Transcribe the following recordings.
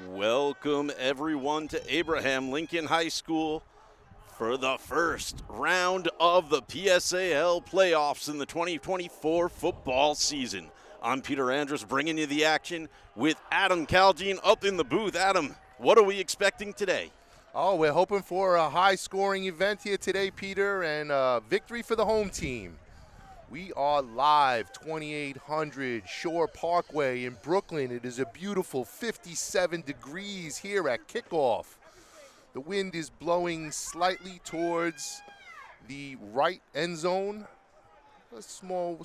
Welcome everyone to Abraham Lincoln High School for the first round of the PSAL playoffs in the 2024 football season. I'm Peter Andrus bringing you the action with Adam Caljean up in the booth. Adam, what are we expecting today? Oh, we're hoping for a high-scoring event here today, Peter, and victory for the home team. We are live, 2800 Shore Parkway in Brooklyn. It is a beautiful 57 degrees here at kickoff. The wind is blowing slightly towards the right end zone. A small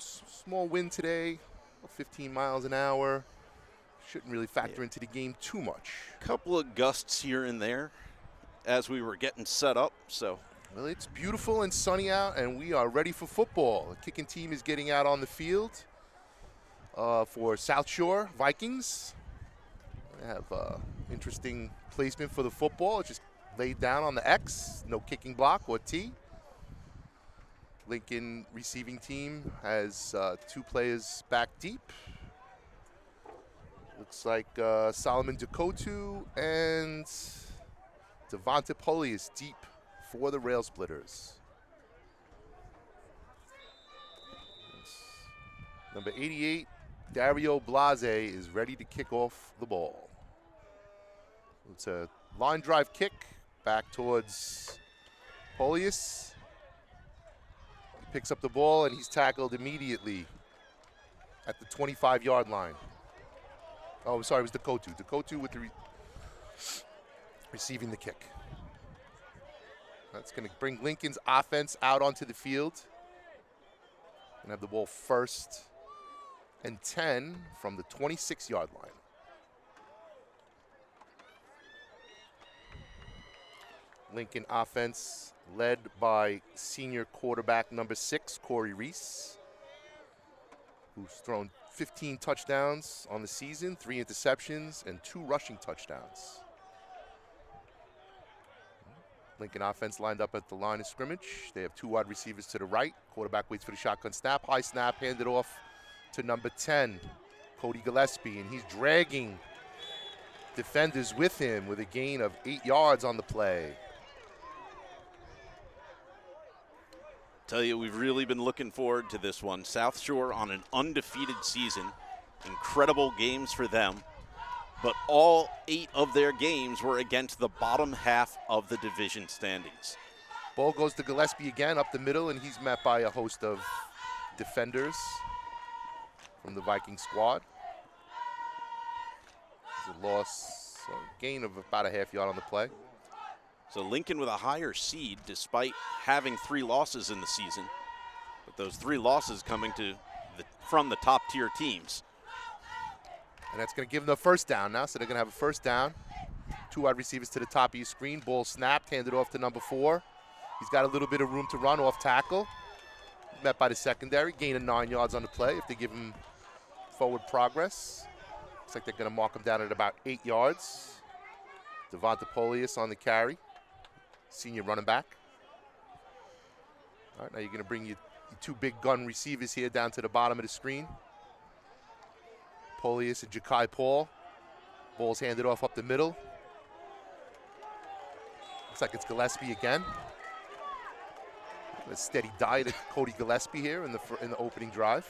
wind today, 15 miles an hour. Shouldn't really factor into the game too much. Couple of gusts here and there as we were getting set up, so. Well, it's beautiful and sunny out, and we are ready for football. The kicking team is getting out on the field for South Shore Vikings. They have interesting placement for the football. It's just laid down on the X, no kicking block or T. Lincoln receiving team has two players back deep. Looks like Solomon Dukotu and Devonta Pulley is deep for the Railsplitters. Number 88, Dario Blase, is ready to kick off the ball. It's a line drive kick back towards Polius. He picks up the ball and he's tackled immediately at the 25-yard line. Oh, I'm sorry, it was Dukotu. Dukotu with the receiving the kick. That's going to bring Lincoln's offense out onto the field. And have the ball 1st and 10 from the 26-yard line. Lincoln offense led by senior quarterback number 6, Corey Reese, who's thrown 15 touchdowns on the season, 3 interceptions, and 2 rushing touchdowns. Lincoln offense lined up at the line of scrimmage. They have 2 wide receivers to the right. Quarterback waits for the shotgun snap. High snap, handed off to number 10, Cody Gillespie, and he's dragging defenders with him with a gain of 8 yards on the play. Tell you, we've really been looking forward to this one. South Shore on an undefeated season. Incredible games for them. But all 8 of their games were against the bottom half of the division standings. Ball goes to Gillespie again up the middle, and he's met by a host of defenders from the Viking squad. It's a loss, a gain of about a half yard on the play. So Lincoln with a higher seed despite having 3 losses in the season. But those 3 losses coming from the top tier teams. And that's going to give them a first down now, so they're going to have a first down. 2 wide receivers to the top of your screen. Ball snapped, handed off to number 4. He's got a little bit of room to run off tackle. Met by the secondary, gain of 9 yards on the play if they give him forward progress. Looks like they're going to mark him down at about 8 yards. Devonta Polius on the carry, senior running back. All right, now you're going to bring your 2 big gun receivers here down to the bottom of the screen. Polius and Ja'Kai Paul. Ball's handed off up the middle. Looks like it's Gillespie again. A steady diet of Cody Gillespie here in the opening drive.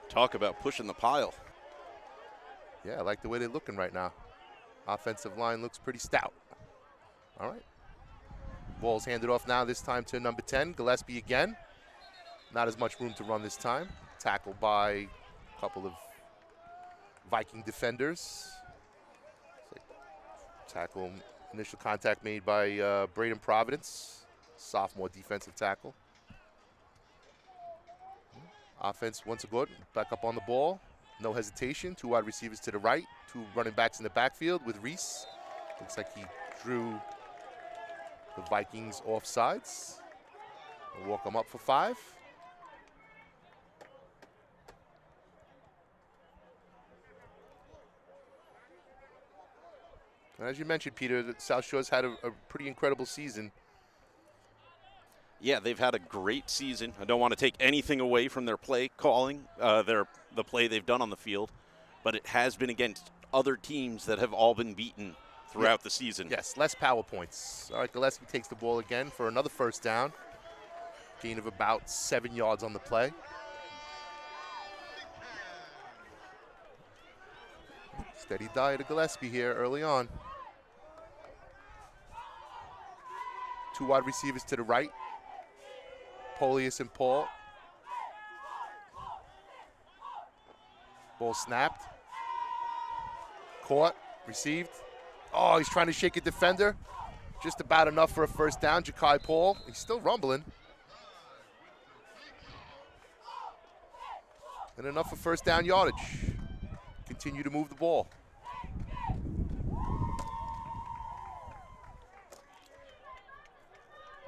Talk about pushing the pile. Yeah, I like the way they're looking right now. Offensive line looks pretty stout. All right. Ball's handed off now, this time to number 10, Gillespie again. Not as much room to run this time. Tackled by a couple of Viking defenders. Tackle, initial contact made by Braden Providence, sophomore defensive tackle. Offense once again, back up on the ball. No hesitation, 2 wide receivers to the right, 2 running backs in the backfield with Reese. Looks like he drew the Vikings off sides. We'll walk them up for 5. And as you mentioned, Peter, that South Shore's had a pretty incredible season. Yeah, they've had a great season. I don't want to take anything away from their play calling, the play they've done on the field, but it has been against other teams that have all been beaten throughout the season. Yes, less power points. All right, Gillespie takes the ball again for another first down. Gain of about 7 yards on the play. Steady diet of Gillespie here early on. 2 wide receivers to the right. Polius and Paul. Ball snapped. Caught. Received. Oh, he's trying to shake a defender. Just about enough for a first down. Ja'Kai Paul. He's still rumbling. And enough for first down yardage. Continue to move the ball.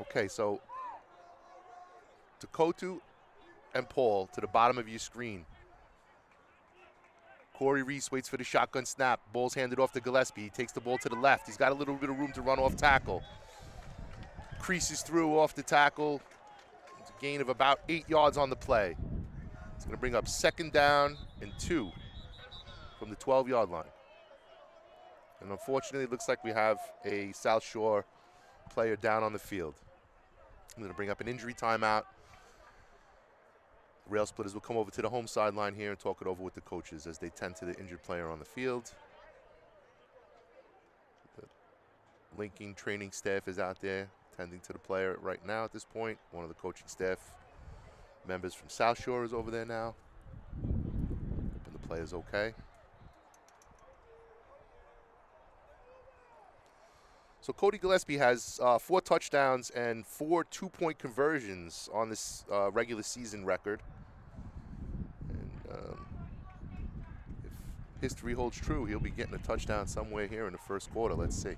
Okay, so Dakotu and Paul to the bottom of your screen. Corey Reese waits for the shotgun snap. Ball's handed off to Gillespie. He takes the ball to the left. He's got a little bit of room to run off tackle. Creases through off the tackle. It's a gain of about 8 yards on the play. It's going to bring up 2nd down and 2 from the 12-yard line. And unfortunately, it looks like we have a South Shore player down on the field. I'm going to bring up an injury timeout. Railsplitters will come over to the home sideline here and talk it over with the coaches as they tend to the injured player on the field. The Lincoln training staff is out there tending to the player right now at this point. One of the coaching staff members from South Shore is over there now. Hoping the player's okay. So Cody Gillespie has 4 touchdowns and 4 two-point conversions on this regular season record. And if history holds true, he'll be getting a touchdown somewhere here in the first quarter. Let's see.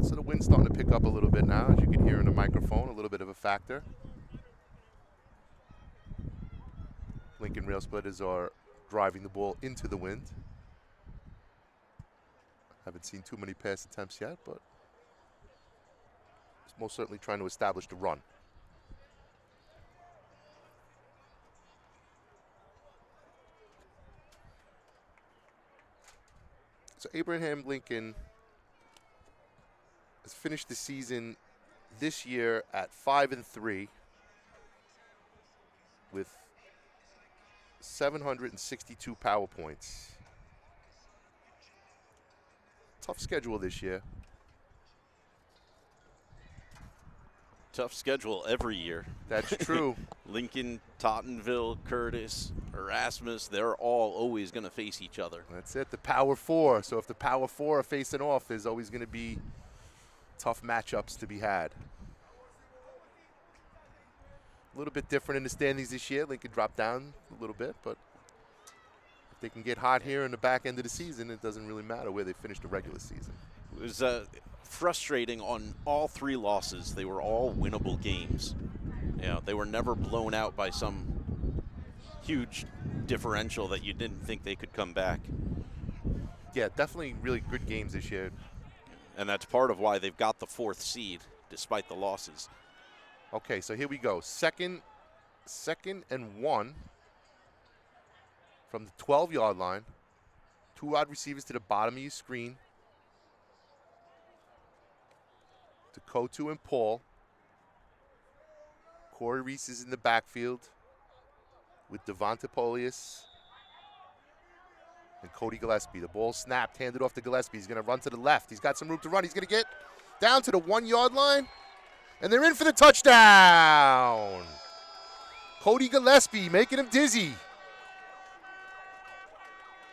So the wind's starting to pick up a little bit now, as you can hear in the microphone, a little bit of a factor. Lincoln Railsplitters are driving the ball into the wind. Haven't seen too many pass attempts yet, but it's most certainly trying to establish the run. So Abraham Lincoln has finished the season this year at 5-3 with 762 power points. Tough schedule this year. Tough schedule every year. That's true. Lincoln, Tottenville, Curtis, Erasmus, they're all always going to face each other. That's it, the Power Four. So if the Power Four are facing off, there's always going to be tough matchups to be had. A little bit different in the standings this year. Lincoln dropped down a little bit, but if they can get hot here in the back end of the season, it doesn't really matter where they finish the regular season. It was frustrating on all 3 losses. They were all winnable games. You know, they were never blown out by some huge differential that you didn't think they could come back. Yeah, definitely really good games this year. And that's part of why they've got the 4th seed, despite the losses. Okay, so here we go. Second and 1 from the 12-yard line. 2 wide receivers to the bottom of your screen. Dakotu and Paul. Corey Reese is in the backfield with Devonta Polius and Cody Gillespie. The ball snapped, handed off to Gillespie. He's going to run to the left. He's got some room to run. He's going to get down to the 1-yard line, and they're in for the touchdown. Cody Gillespie making him dizzy.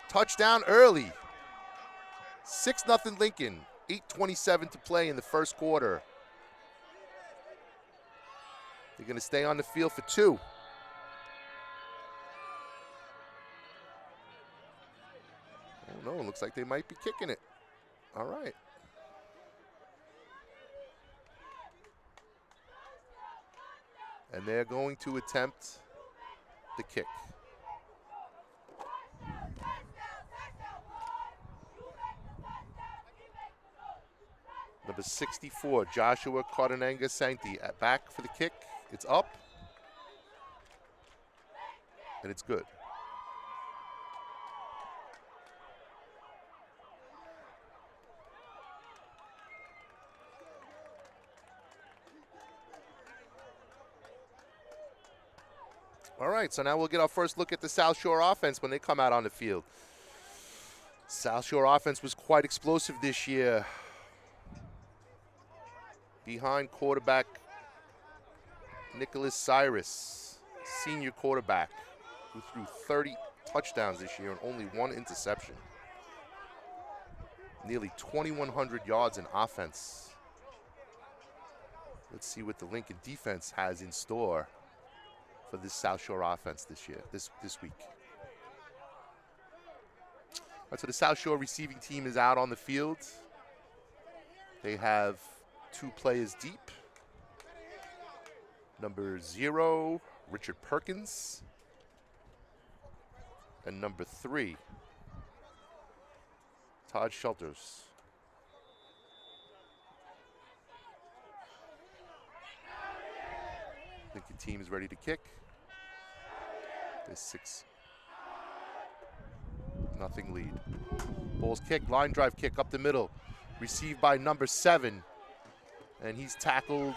Touchdown early. 6-0 Lincoln. 8:27 to play in the first quarter. They're going to stay on the field for 2. Oh, no, it looks like they might be kicking it. All right. And they're going to attempt the kick. Number 64, Joshua Cardenanga Sancti back for the kick. It's up. and it's good. All right, so now we'll get our first look at the South Shore offense when they come out on the field. South Shore offense was quite explosive this year. Behind quarterback Nicholas Cyrus, senior quarterback, who threw 30 touchdowns this year and only 1 interception. Nearly 2,100 yards in offense. Let's see what the Lincoln defense has in store for this South Shore offense this year, this week. All right, so the South Shore receiving team is out on the field. They have 2 players deep. Number 0, Richard Perkins. And number 3, Todd Schulters. Lincoln team is ready to kick. This 6-0 lead. Bulls kick, line drive kick up the middle. Received by number 7. And he's tackled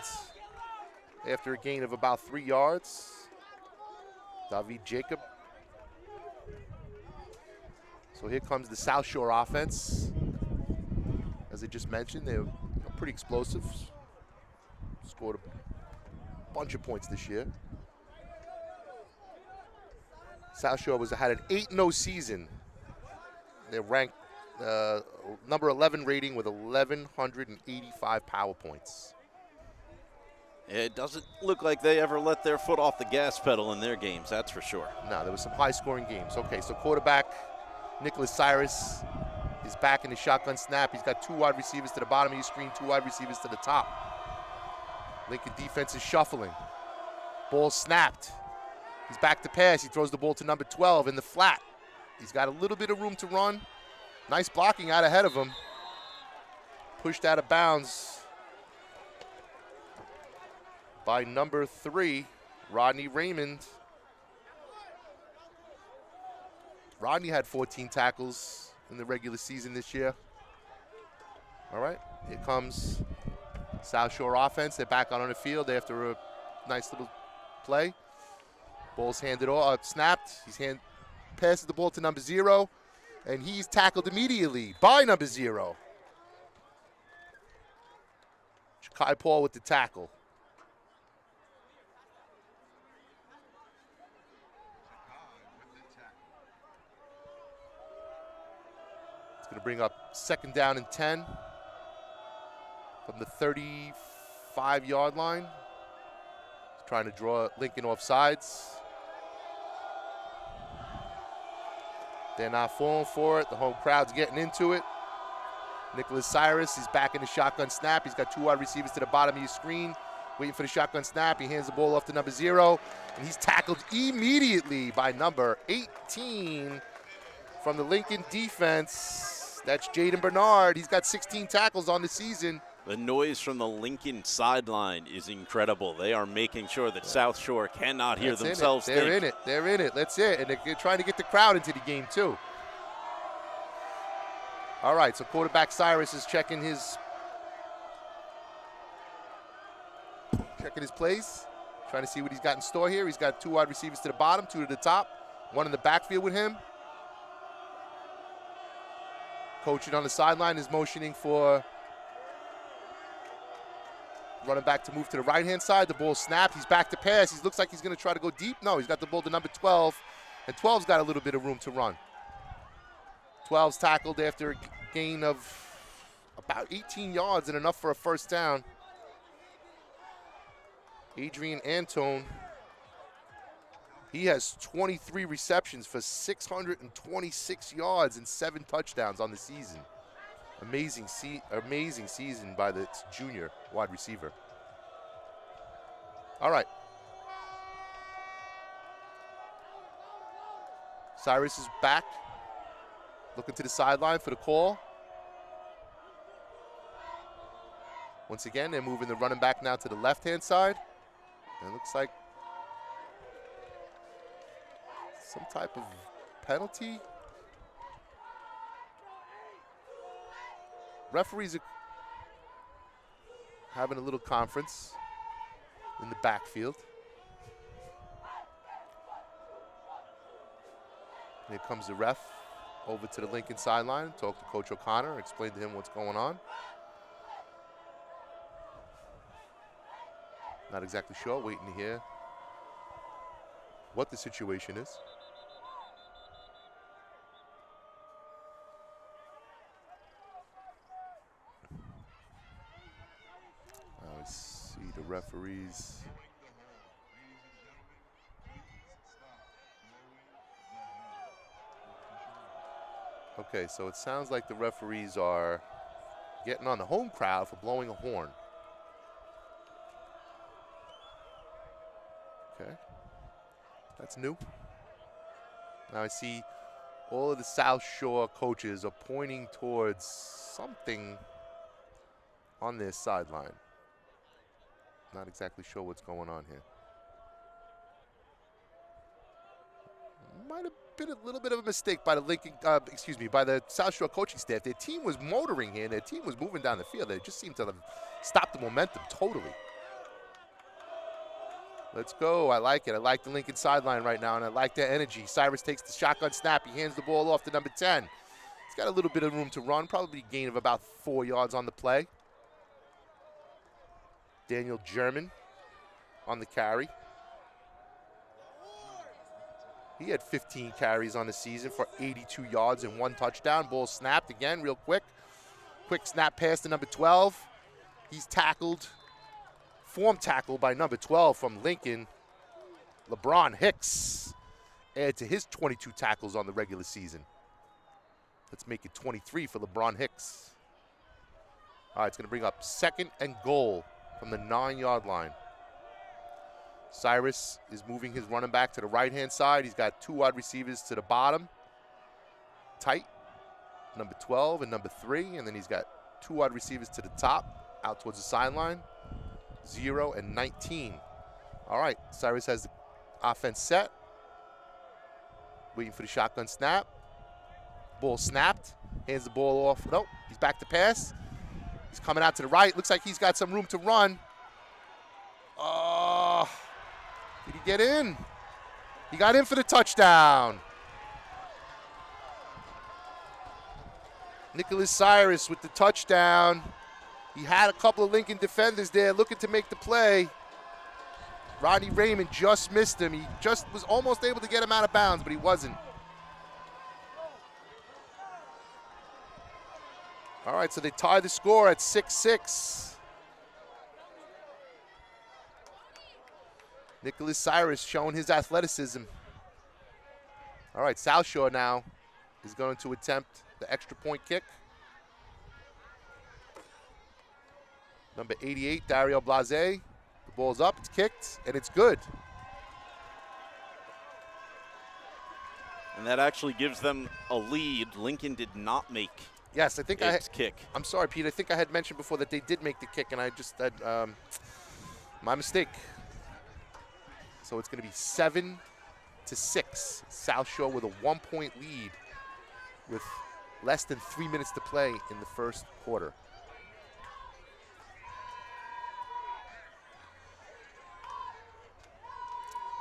after a gain of about 3 yards. David Jacob. So here comes the South Shore offense. As I just mentioned, they're pretty explosive. Scored a bunch of points this year. South Shore had an 8-0 season. They're ranked number 11 rating with 1,185 power points. It doesn't look like they ever let their foot off the gas pedal in their games, that's for sure. No, there was some high-scoring games. Okay, so quarterback Nicholas Cyrus is back in the shotgun snap. He's got 2 wide receivers to the bottom of your screen, 2 wide receivers to the top. Lincoln defense is shuffling. Ball snapped. He's back to pass. He throws the ball to number 12 in the flat. He's got a little bit of room to run. Nice blocking out ahead of him. Pushed out of bounds by number 3, Rodney Raymond. Rodney had 14 tackles in the regular season this year. All right, here comes South Shore offense. They're back out on the field after a nice little play. Ball's handed off, snapped. Passes the ball to number 0, and he's tackled immediately by number 0. Kai Paul with the tackle. It's going to bring up 2nd down and 10 from the 35-yard line. He's trying to draw Lincoln off sides. They're not falling for it. The home crowd's getting into it. Nicholas Cyrus is back in the shotgun snap. He's got 2 wide receivers to the bottom of your screen, waiting for the shotgun snap. He hands the ball off to number 0, and he's tackled immediately by number 18 from the Lincoln defense. That's Jaden Bernard. He's got 16 tackles on the season. The noise from the Lincoln sideline is incredible. They are making sure that South Shore cannot hear themselves think. They're in it. They're in it. That's it. And they're trying to get the crowd into the game, too. All right, so quarterback Cyrus is checking his plays, trying to see what he's got in store here. He's got 2 wide receivers to the bottom, 2 to the top, 1 in the backfield with him. Coaching on the sideline is motioning for running back to move to the right-hand side. The ball snapped. He's back to pass. He looks like he's going to try to go deep. No, he's got the ball to number 12, and 12's got a little bit of room to run. 12's tackled after a gain of about 18 yards and enough for a 1st down. Adrian Antone, he has 23 receptions for 626 yards and 7 touchdowns on the season. Amazing season by the junior wide receiver. All right. Cyrus is back, looking to the sideline for the call. Once again, they're moving the running back now to the left-hand side. And it looks like some type of penalty. Referees are having a little conference in the backfield. Here comes the ref over to the Lincoln sideline, talk to Coach O'Connor, explain to him what's going on. Not exactly sure, waiting to hear what the situation is. I see the referees. Okay, so it sounds like the referees are getting on the home crowd for blowing a horn. Okay, that's new. Now I see all of the South Shore coaches are pointing towards something on their sideline. Not exactly sure what's going on here. Might have been a little bit of a mistake by the by the South Shore coaching staff. Their team was motoring here, and their team was moving down the field. They just seemed to have stopped the momentum totally. Let's go. I like it. I like the Lincoln sideline right now, and I like their energy. Cyrus takes the shotgun snap. He hands the ball off to number 10. He's got a little bit of room to run, probably a gain of about 4 yards on the play. Daniel German on the carry. He had 15 carries on the season for 82 yards and 1 touchdown. Ball snapped again real quick. Quick snap pass to number 12. He's tackled, form tackle by number 12 from Lincoln, LeBron Hicks. Add to his 22 tackles on the regular season. Let's make it 23 for LeBron Hicks. All right, it's going to bring up 2nd and goal from the 9-yard line. Cyrus is moving his running back to the right-hand side. He's got 2 wide receivers to the bottom. Tight, number 12 and number 3. And then he's got 2 wide receivers to the top, out towards the sideline, 0 and 19. All right, Cyrus has the offense set. Waiting for the shotgun snap. Ball snapped. Hands the ball off. Nope, he's back to pass. He's coming out to the right. Looks like he's got some room to run. Did he get in? He got in for the touchdown. Nicholas Cyrus with the touchdown. He had a couple of Lincoln defenders there looking to make the play. Rodney Raymond just missed him. He just was almost able to get him out of bounds, but he wasn't. All right, so they tie the score at 6-6. Nicholas Cyrus showing his athleticism. All right, South Shore now is going to attempt the extra point kick. Number 88, Dario Blase. The ball's up, it's kicked, and it's good. And that actually gives them a lead. Lincoln did not make Yes, I think its kick. I'm sorry, Pete. I think I had mentioned before that they did make the kick, and I just had my mistake. So it's going to be 7-6. South Shore with a 1-point lead with less than 3 minutes to play in the first quarter.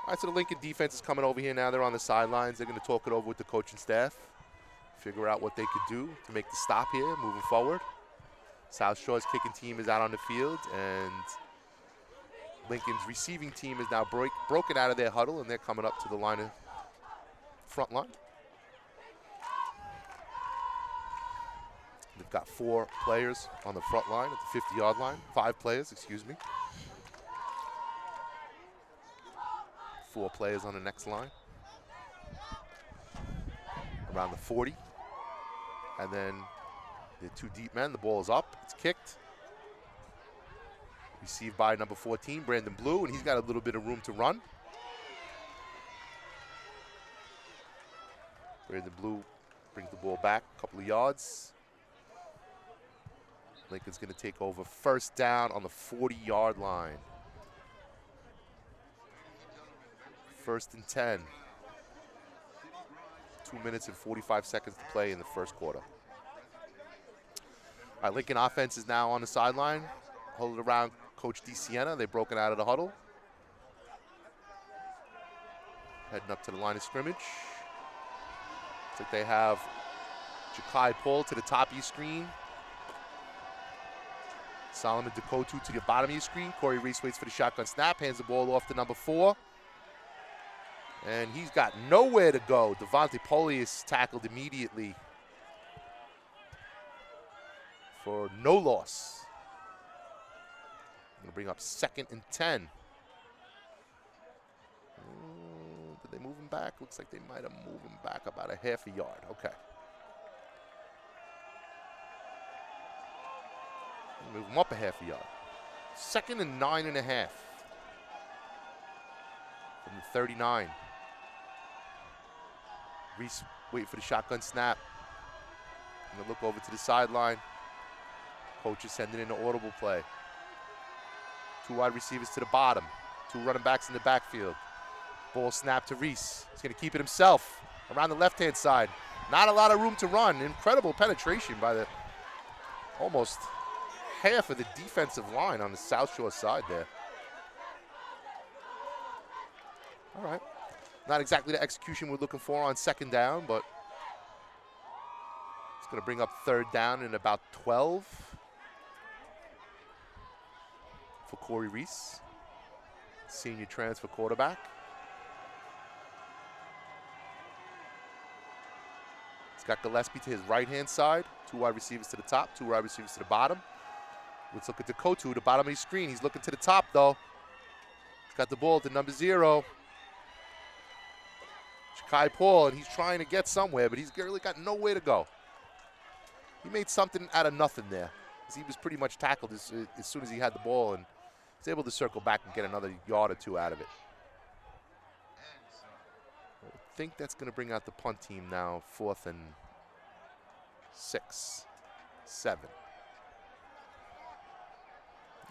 All right, so the Lincoln defense is coming over here now. They're on the sidelines. They're going to talk it over with the coaching staff, figure out what they could do to make the stop here, moving forward. South Shore's kicking team is out on the field, and Lincoln's receiving team is now broken out of their huddle, and they're coming up to the line of front line. They've got 4 players on the front line at the 50-yard line. 5 players, excuse me. 4 players on the next line. Around the 40. And then the 2 deep men. The ball is up. It's kicked. Received by number 14, Brandon Blue, and he's got a little bit of room to run. Brandon Blue brings the ball back a couple of yards. Lincoln's going to take over first down on the 40-yard line. 1st and 10. 2 minutes and 45 seconds to play in the first quarter. All right, Lincoln offense is now on the sideline, holding around Coach DeSiena. They've broken out of the huddle. Heading up to the line of scrimmage. Looks like they have Ja'Kai Paul to the top of your screen. Solomon Dekotu to the bottom of your screen. Corey Reese waits for the shotgun snap, hands the ball off to number 4. And he's got nowhere to go. Devontae Polius tackled immediately for no loss. I'm going to bring up 2nd and 10. Did they move him back? Looks like they might have moved him back about a half a yard. Okay. Move him up a half a yard. 2nd and 9.5 from the 39. Reese waiting for the shotgun snap. I'm going to look over to the sideline. Coach is sending in an audible play. 2 wide receivers to the bottom. 2 running backs in the backfield. Ball snap to Reese. He's going to keep it himself around the left-hand side. Not a lot of room to run. Incredible penetration by the almost half of the defensive line on the South Shore side there. All right. Not exactly the execution we're looking for on 2nd down, but it's going to bring up 3rd down in about 12 for Corey Reese, senior transfer quarterback. He's got Gillespie to his right-hand side, 2 wide receivers to the top, 2 wide receivers to the bottom. Let's look at Dekotu, the bottom of his screen. He's looking to the top, though. He's got the ball to number 0. Ja'Kai Paul, and he's trying to get somewhere, but he's really got nowhere to go. He made something out of nothing there. He was pretty much tackled as soon as he had the ball, and he's able to circle back and get another yard or 2 out of it. I think that's going to bring out the punt team now, 4th and 6, 7.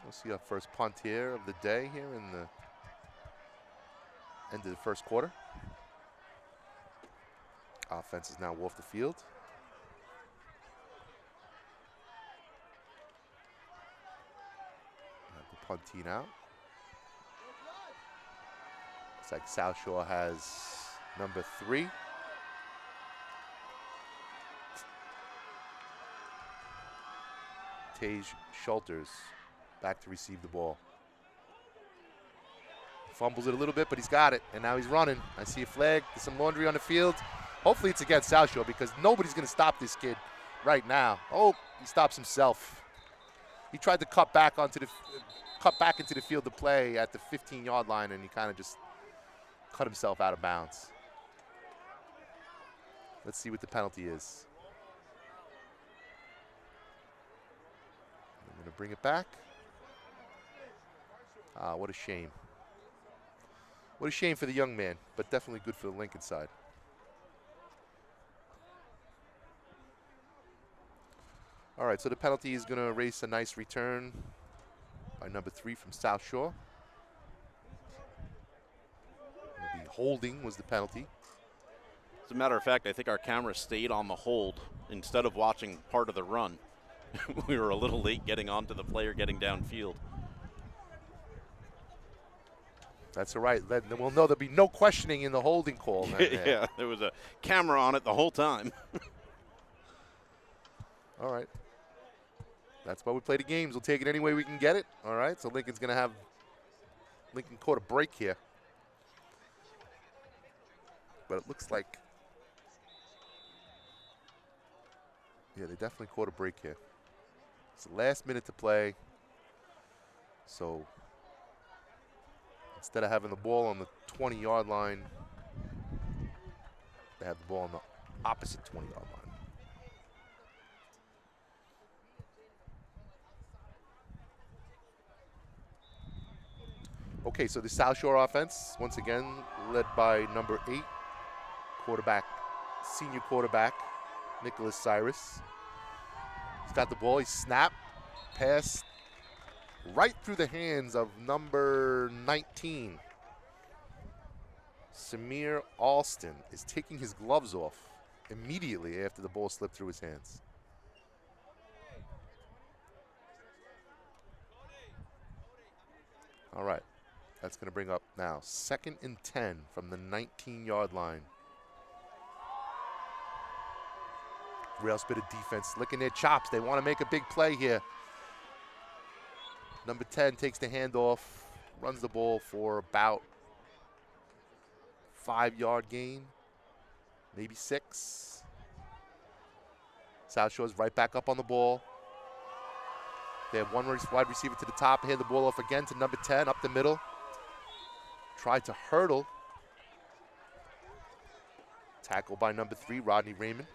We'll see our first punt here of the day here in the end of the first quarter. Offense is now off the field. Have the punt team out. Looks like South Shore has number 3. Tage Schulters back to receive the ball. Fumbles it a little bit, but he's got it, and now he's running. I see a flag. There's some laundry on the field. Hopefully it's against South Shore because nobody's going to stop this kid right now. Oh, he stops himself. He tried to cut back into the field to play at the 15-yard line, and he kind of just cut himself out of bounds. Let's see what the penalty is. I'm going to bring it back. What a shame. What a shame for the young man, but definitely good for the Lincoln side. All right, so the penalty is going to erase a nice return by number 3 from South Shore. The holding was the penalty. As a matter of fact, I think our camera stayed on the hold instead of watching part of the run. We were a little late getting onto the player getting downfield. That's all right. Then we'll know there'll be no questioning in the holding call. Yeah, there was a camera on it the whole time. All right. That's why we play the games. We'll take it any way we can get it. All right, so Lincoln caught a break here. But it looks like, yeah, they definitely caught a break here. It's the last minute to play. So instead of having the ball on the 20-yard line, they have the ball on the opposite 20-yard line. Okay, so the South Shore offense, once again, led by number 8, senior quarterback, Nicholas Cyrus. He's got the ball, he snapped, pass right through the hands of number 19. Samir Alston is taking his gloves off. immediately after the ball slipped through his hands. All right, that's going to bring up now 2nd and 10 from the 19-yard line. Railsplitter defense licking their chops. They want to make a big play here. Number 10 takes the handoff, runs the ball for about 5-yard gain, maybe 6. South Shore's right back up on the ball. They have one wide receiver to the top, hand the ball off again to number 10, up the middle. Tried to hurdle. Tackle by number 3, Rodney Raymond.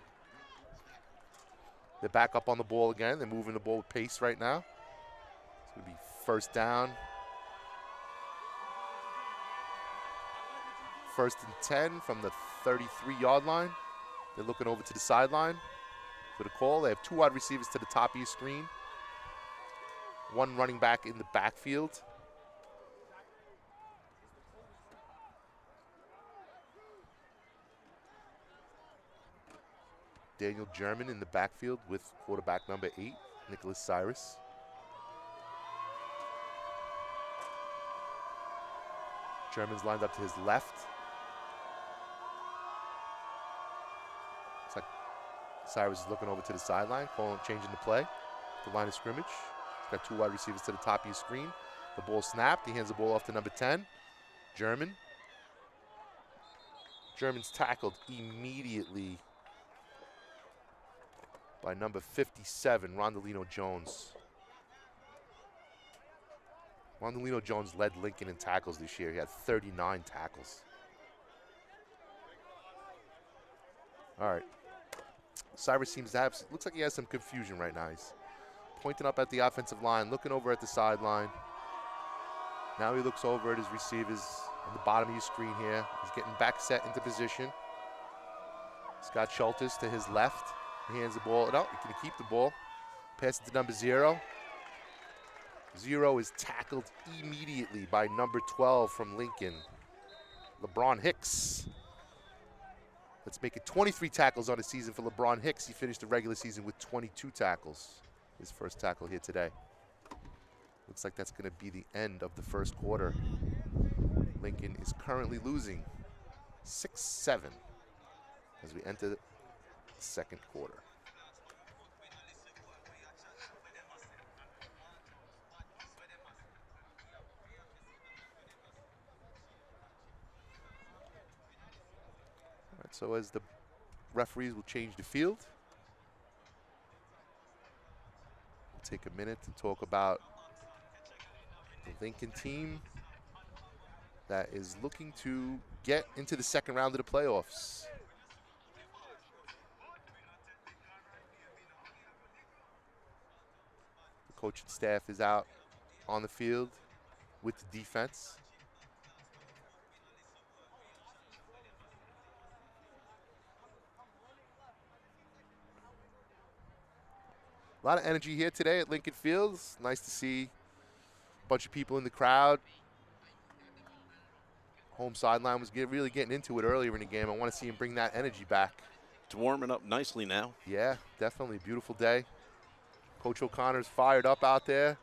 They're back up on the ball again. They're moving the ball with pace right now. It's going to be 1st down. 1st and 10 from the 33-yard line. They're looking over to the sideline for the call. They have 2 wide receivers to the top of your screen. 1 running back in the backfield. Daniel German in the backfield with quarterback number 8, Nicholas Cyrus. German's lined up to his left. Looks like Cyrus is looking over to the sideline, changing the play. The line of scrimmage. He's got 2 wide receivers to the top of your screen. The ball snapped. He hands the ball off to number 10, German. German's tackled immediately by number 57, Rondolino Jones. Rondolino Jones led Lincoln in tackles this year. He had 39 tackles. All right. Cyrus seems to have, looks like he has some confusion right now. He's pointing up at the offensive line, looking over at the sideline. Now he looks over at his receivers on the bottom of your screen here. He's getting back set into position. Scott Schultes to his left. He hands the ball. No, he can keep the ball. Pass it to number 0. 0 is tackled immediately by number 12 from Lincoln, LeBron Hicks. Let's make it 23 tackles on the season for LeBron Hicks. He finished the regular season with 22 tackles. His first tackle here today. Looks like that's going to be the end of the first quarter. Lincoln is currently losing 6-7 as we enter the second quarter. All right, so as the referees will change the field, we'll take a minute to talk about the Lincoln team that is looking to get into the second round of the playoffs. The coaching staff is out on the field with the defense. A lot of energy here today at Lincoln Fields. Nice to see a bunch of people in the crowd. Home sideline was really getting into it earlier in the game. I want to see him bring that energy back. It's warming up nicely now. Yeah, definitely. Beautiful day. Coach O'Connor's fired up out there.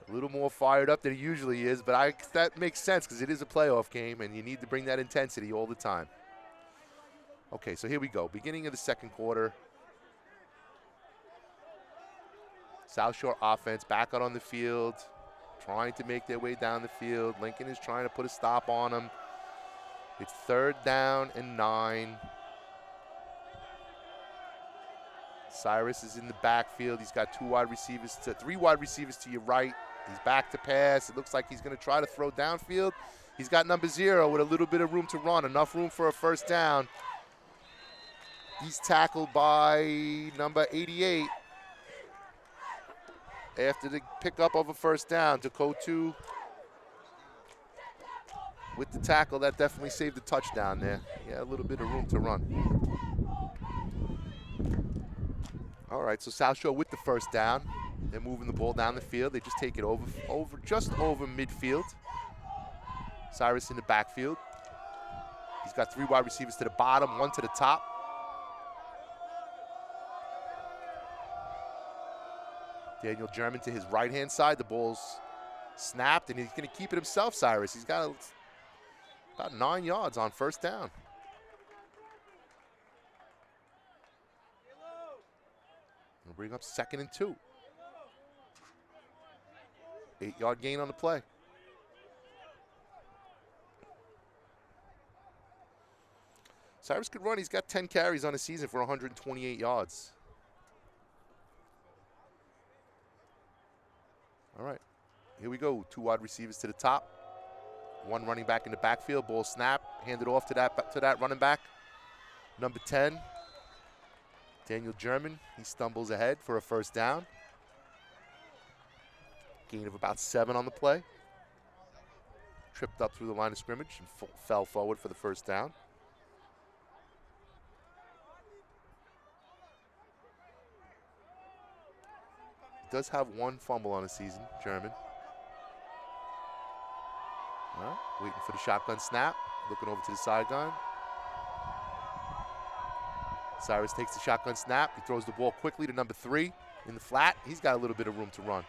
A little more fired up than he usually is, but that makes sense because it is a playoff game and you need to bring that intensity all the time. Okay, so here we go. Beginning of the second quarter. South Shore offense back out on the field, trying to make their way down the field. Lincoln is trying to put a stop on them. It's 3rd down and 9. Cyrus is in the backfield. He's got 3 wide receivers to your right. He's back to pass. It looks like he's going to try to throw downfield. He's got number 0 with a little bit of room to run, enough room for a first down. He's tackled by number 88. After the pickup of a first down to Kotu with the tackle, that definitely saved the touchdown there. Yeah, a little bit of room to run. All right, so South Shore with the first down. They're moving the ball down the field. They just take it just over midfield. Cyrus in the backfield. He's got 3 wide receivers to the bottom, 1 to the top. Daniel German to his right-hand side. The ball's snapped, and he's going to keep it himself, Cyrus. He's got about 9 yards on first down. We'll bring up 2nd and 2. 8-yard gain on the play. Cyrus could run. He's got 10 carries on the season for 128 yards. All right, here we go. 2 wide receivers to the top. 1 running back in the backfield. Ball snap, handed off to that running back. Number 10, Daniel German. He stumbles ahead for a first down. Gain of about 7 on the play. Tripped up through the line of scrimmage and fell forward for the first down. Does have 1 fumble on the season, German. All right, waiting for the shotgun snap. Looking over to the sideline. Cyrus takes the shotgun snap. He throws the ball quickly to number 3 in the flat. He's got a little bit of room to run.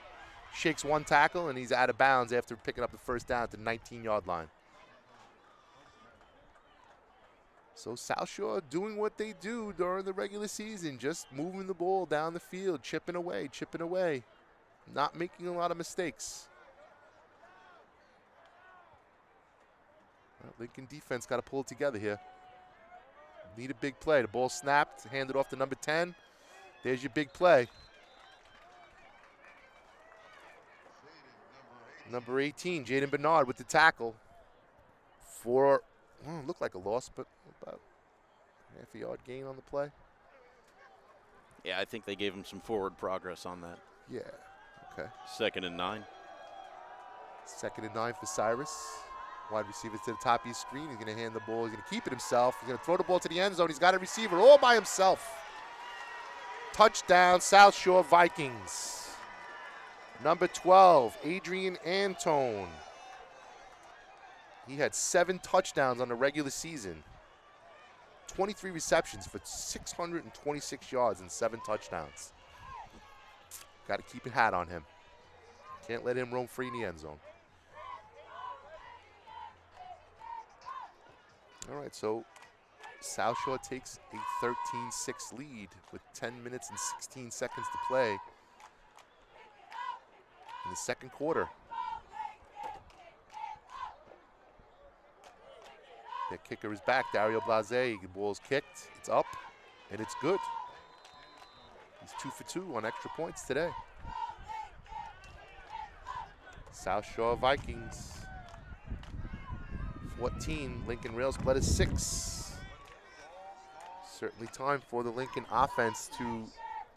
Shakes 1 tackle, and he's out of bounds after picking up the first down at the 19-yard line. So South Shore doing what they do during the regular season, just moving the ball down the field, chipping away, not making a lot of mistakes. Well, Lincoln defense got to pull it together here. Need a big play. The ball snapped, handed off to number 10. There's your big play. Number 18, Jaden Bernard with the tackle for, looked like a loss, but about half a yard gain on the play. Yeah, I think they gave him some forward progress on that. Yeah, okay. 2nd and 9. 2nd and 9 for Cyrus. Wide receiver to the top of his screen. He's going to hand the ball. He's going to keep it himself. He's going to throw the ball to the end zone. He's got a receiver all by himself. Touchdown, South Shore Vikings. Number 12, Adrian Antone. He had 7 touchdowns on the regular season. 23 receptions for 626 yards and 7 touchdowns. Got to keep a hat on him. Can't let him roam free in the end zone. All right, so South Shore takes a 13-6 lead with 10 minutes and 16 seconds to play in the second quarter. The kicker is back, Dario Blase. The ball's kicked, it's up, and it's good. He's 2 for 2 on extra points today. South Shore Vikings 14, Lincoln Railsplitters 6. Certainly time for the Lincoln offense to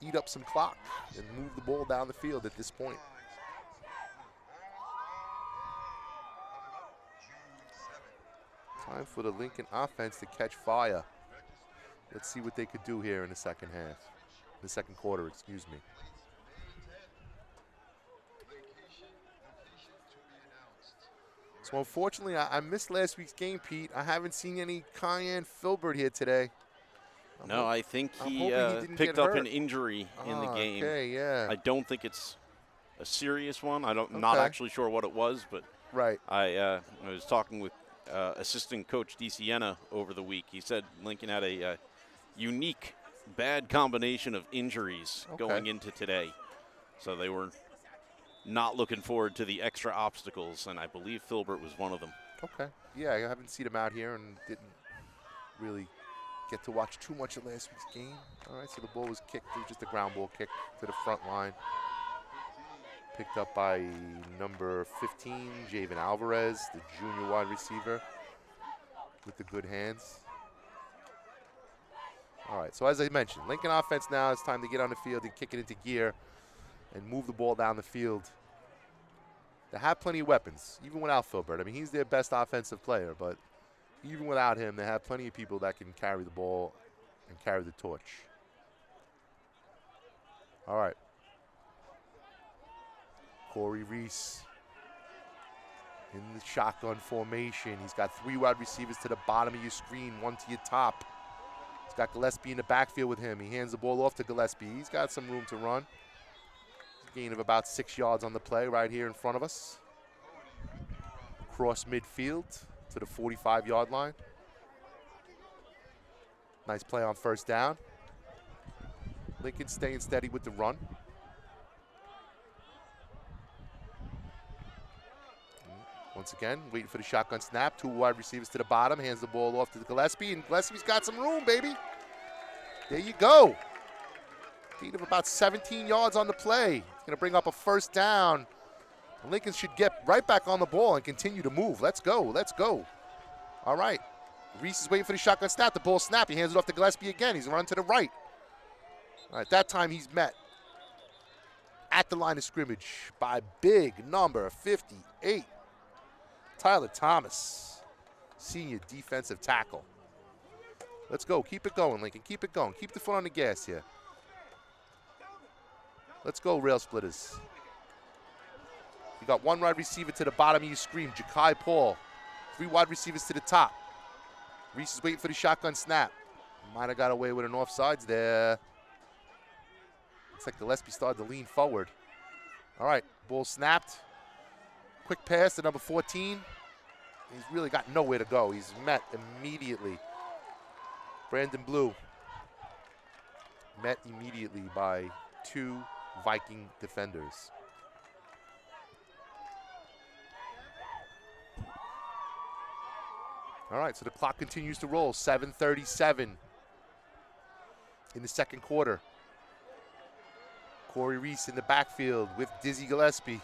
eat up some clock and move the ball down the field at this point. Time for the Lincoln offense to catch fire. Let's see what they could do here in the second half. The second quarter, excuse me. So unfortunately, I missed last week's game, Pete. I haven't seen any Cayenne Filbert here today. No, I think he picked up an injury in the game. Okay, yeah. I don't think it's a serious one. Not actually sure what it was, but right. I was talking with assistant coach DeSiena over the week. He said Lincoln had a unique bad combination of injuries going into today. So they were not looking forward to the extra obstacles, and I believe Filbert was one of them. Okay. Yeah, I haven't seen him out here and didn't really get to watch too much of last week's game. All right, so the ball was kicked. It was just a ground ball kick to the front line. Picked up by number 15, Javen Alvarez, the junior wide receiver with the good hands. All right, so as I mentioned, Lincoln offense now, it's time to get on the field and kick it into gear and move the ball down the field. They have plenty of weapons, even without Filbert. I mean, he's their best offensive player, but even without him, they have plenty of people that can carry the ball and carry the torch. All right. Corey Reese in the shotgun formation. He's got 3 wide receivers to the bottom of your screen, 1 to your top. He's got Gillespie in the backfield with him. He hands the ball off to Gillespie. He's got some room to run. Gain of about 6 yards on the play right here in front of us. Cross midfield to the 45-yard line. Nice play on first down. Lincoln staying steady with the run. Once again, waiting for the shotgun snap. 2 wide receivers to the bottom. Hands the ball off to Gillespie, and Gillespie's got some room, baby. There you go. Gain of about 17 yards on the play. It's going to bring up a first down. Lincoln should get right back on the ball and continue to move. Let's go. Let's go. All right. Reese is waiting for the shotgun snap. The ball snap. He hands it off to Gillespie again. He's run to the right. All right, that time he's met at the line of scrimmage by big number 58, Tyler Thomas, senior defensive tackle. Let's go. Keep it going, Lincoln. Keep it going. Keep the foot on the gas here. Let's go, Railsplitters. You got 1 wide receiver to the bottom of your screen, Ja'Kai Paul. 3 wide receivers to the top. Reese is waiting for the shotgun snap. Might have got away with an offsides there. Looks like Gillespie started to lean forward. All right, ball snapped. Quick pass to number 14. He's really got nowhere to go. He's met immediately. Brandon Blue met immediately by 2 Viking defenders. All right, so the clock continues to roll. 7:37 in the second quarter. Corey Reese in the backfield with Dizzy Gillespie.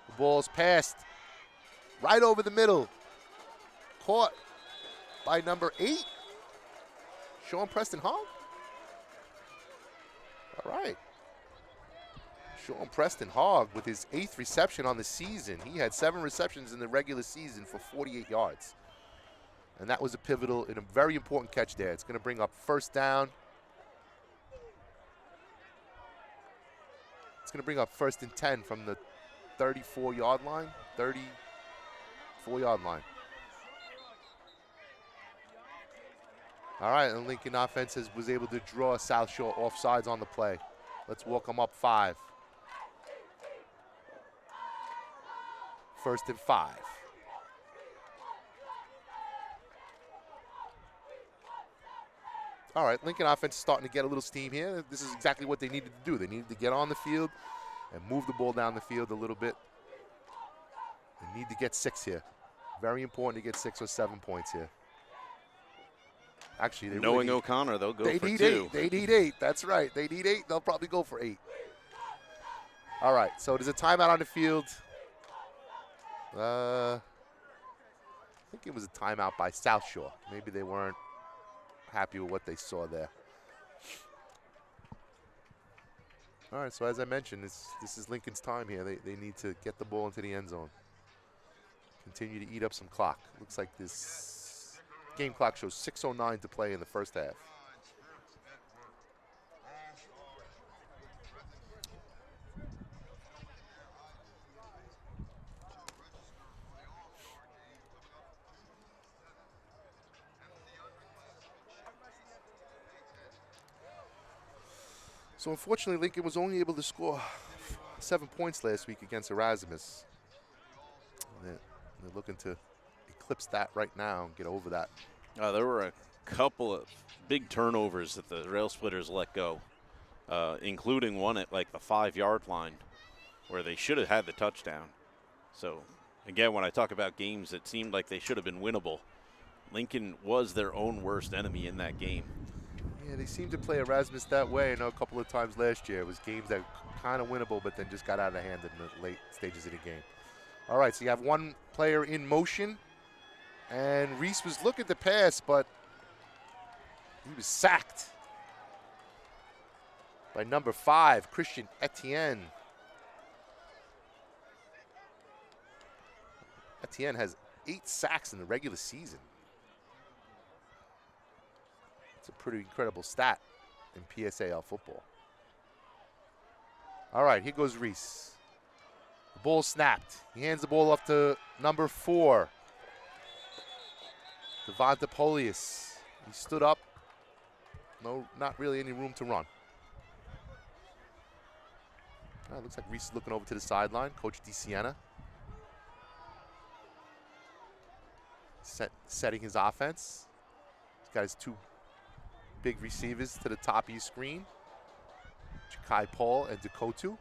The ball's passed right over the middle. Caught by number 8, Sean Preston Hogg. All right. Sean Preston Hogg with his 8th reception on the season. He had 7 receptions in the regular season for 48 yards. And that was a pivotal and a very important catch there. It's going to bring up first down. It's going to bring up 1st and 10 from the 34-yard line. 34-yard line. All right, and Lincoln offense was able to draw South Shore offsides on the play. Let's walk them up 5. 1st and 5. All right, Lincoln offense is starting to get a little steam here. This is exactly what they needed to do. They needed to get on the field and move the ball down the field a little bit. They need to get 6 here. Very important to get 6 or 7 points here. Actually, knowing really O'Connor, they'll go for 2. They need 8. They need 8. That's right. They need 8. They'll probably go for 8. All right, so there's a timeout on the field. I think it was a timeout by South Shore. Maybe they weren't happy with what they saw there. All right, so as I mentioned, this is Lincoln's time here. They need to get the ball into the end zone. Continue to eat up some clock. Looks like this game clock shows 6:09 to play in the first half. So unfortunately, Lincoln was only able to score 7 points last week against Erasmus. They're looking to eclipse that right now and get over that. There were a couple of big turnovers that the Railsplitters let go, including one at like the 5-yard line where they should have had the touchdown. So, again, when I talk about games that seemed like they should have been winnable, Lincoln was their own worst enemy in that game. Yeah, they seemed to play Erasmus that way. I know a couple of times last year. It was games that kind of winnable, but then just got out of hand in the late stages of the game. All right, so you have one player in motion, and Reese was looking to pass, but he was sacked by number 5, Christian Etienne. Etienne has 8 sacks in the regular season. It's a pretty incredible stat in PSAL football. All right, here goes Reese. The ball snapped. He hands the ball off to number 4, Devonta Polius. He stood up. No, not really any room to run. Looks like Reese is looking over to the sideline. Coach DeSiena setting his offense. He's got his two big receivers to the top of your screen. Ja'Kai Paul and Dakotu.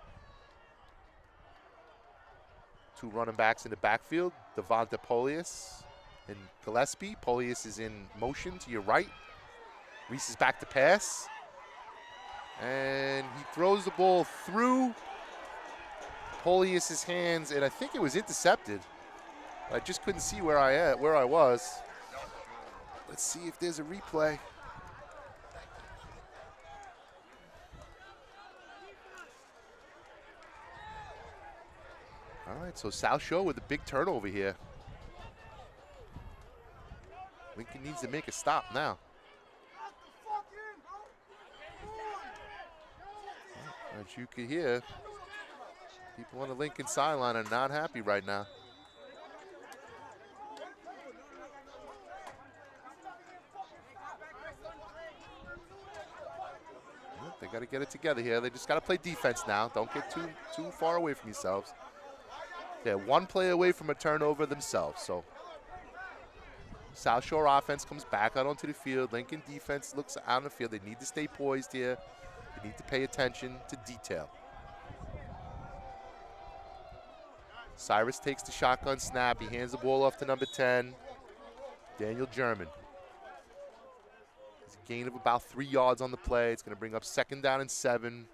Two running backs in the backfield, Devonta Polius and Gillespie. Polius is in motion to your right. Reese is back to pass. And he throws the ball through Polius' hands, and I think it was intercepted. I just couldn't see where I was. Let's see if there's a replay. All right, so South Shore with a big turnover here. Lincoln needs to make a stop now. As you can hear, people on the Lincoln sideline are not happy right now. They got to get it together here. They just got to play defense now. Don't get too far away from yourselves. They're one play away from a turnover themselves. So South Shore offense comes back out onto the field. Lincoln defense looks out on the field. They need to stay poised here. They need to pay attention to detail. Cyrus takes the shotgun snap. He hands the ball off to number 10, Daniel German. It's a gain of about 3 yards on the play. It's going to bring up 2nd down and 7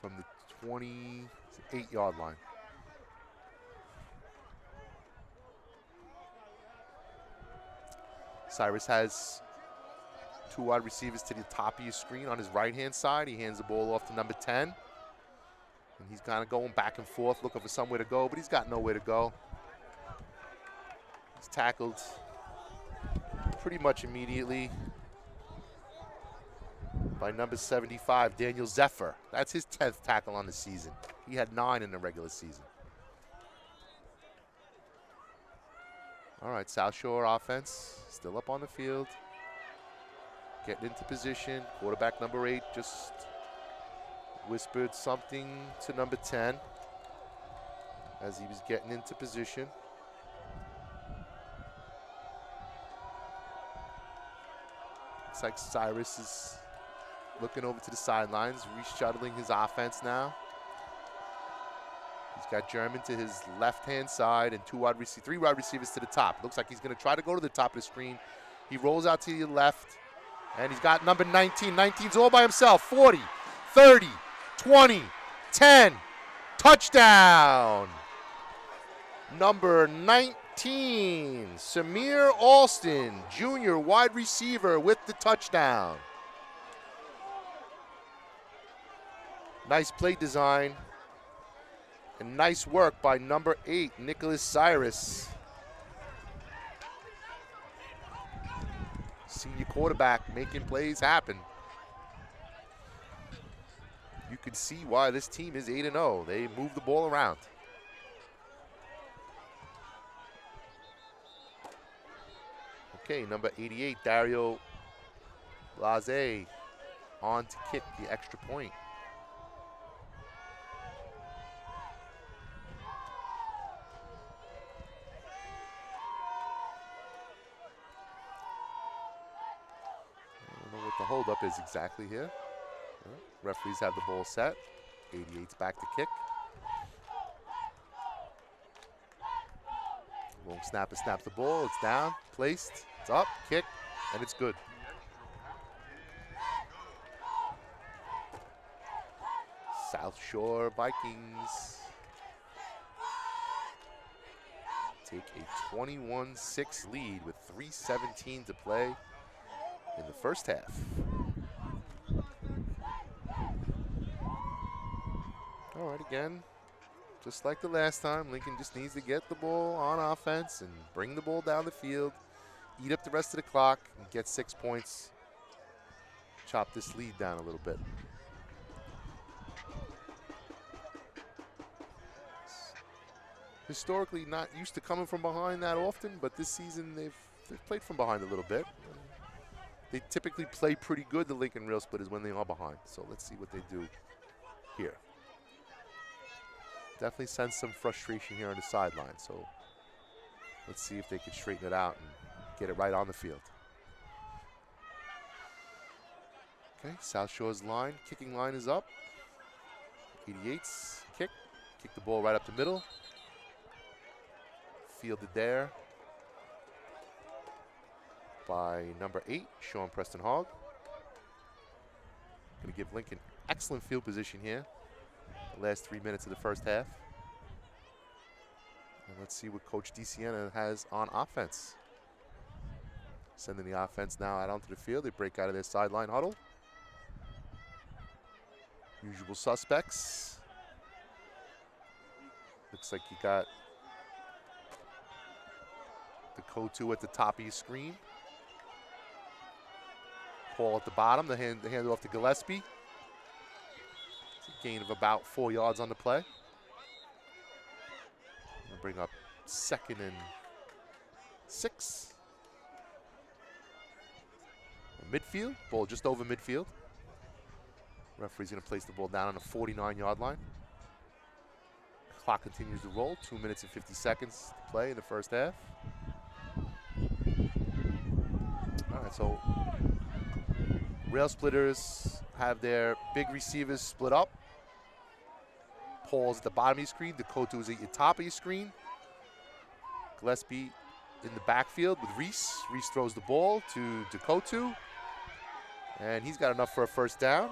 from the 28-yard line. Cyrus has 2 wide receivers to the top of your screen on his right-hand side. He hands the ball off to number 10. And he's kind of going back and forth, looking for somewhere to go, but he's got nowhere to go. He's tackled pretty much immediately by number 75, Daniel Zephyr. That's his 10th tackle on the season. He had 9 in the regular season. All right, South Shore offense still up on the field. Getting into position. Quarterback number 8 just whispered something to number 10 as he was getting into position. Looks like Cyrus is looking over to the sidelines, reshuttling his offense now. He's got German to his left-hand side and 3 wide receivers to the top. Looks like he's going to try to go to the top of the screen. He rolls out to the left, and he's got number 19. 19's all by himself. 40, 30, 20, 10. Touchdown. Number 19, Samir Alston, junior wide receiver with the touchdown. Nice play design and nice work by number 8, Nicholas Cyrus. Senior quarterback making plays happen. You can see why this team is 8-0. They move the ball around. Okay, number 88, Dario Blase, on to kick the extra point. I don't know what the holdup is exactly here. Referees have the ball set. 88's back to kick. Long snapper snaps the ball. It's down, placed, it's up, kick, and it's good. South Shore Vikings take a 21-6 lead with 3:17 to play in the first half. All right, again, just like the last time, Lincoln just needs to get the ball on offense and bring the ball down the field, eat up the rest of the clock, and get 6 points. Chop this lead down a little bit. Historically not used to coming from behind that often, but this season they've played from behind a little bit. They typically play pretty good, the Lincoln Railsplitters, when they are behind. So let's see what they do here. Definitely sense some frustration here on the sideline. So let's see if they can straighten it out and get it right on the field. Okay, South Shore's line, kicking line is up. 88's kick the ball right up the middle. Fielded there by number 8, Sean Preston Hogg. Going to give Lincoln excellent field position here. The last 3 minutes of the first half. And let's see what Coach DeSiena has on offense. Sending the offense now out onto the field. They break out of their sideline huddle. Usual suspects. Looks like you got the Kotu at the top of your screen. Paul at the bottom, the hand off to Gillespie. It's a gain of about 4 yards on the play. We'll bring up 2nd and 6. Midfield, ball just over midfield. Referee's going to place the ball down on the 49-yard line. Clock continues to roll. 2 minutes and 50 seconds to play in the first half. All right, so Railsplitters have their big receivers split up. Paul's at the bottom of your screen. Dakota is at your top of your screen. Gillespie in the backfield with Reese. Reese throws the ball to Dakota, and he's got enough for a first down.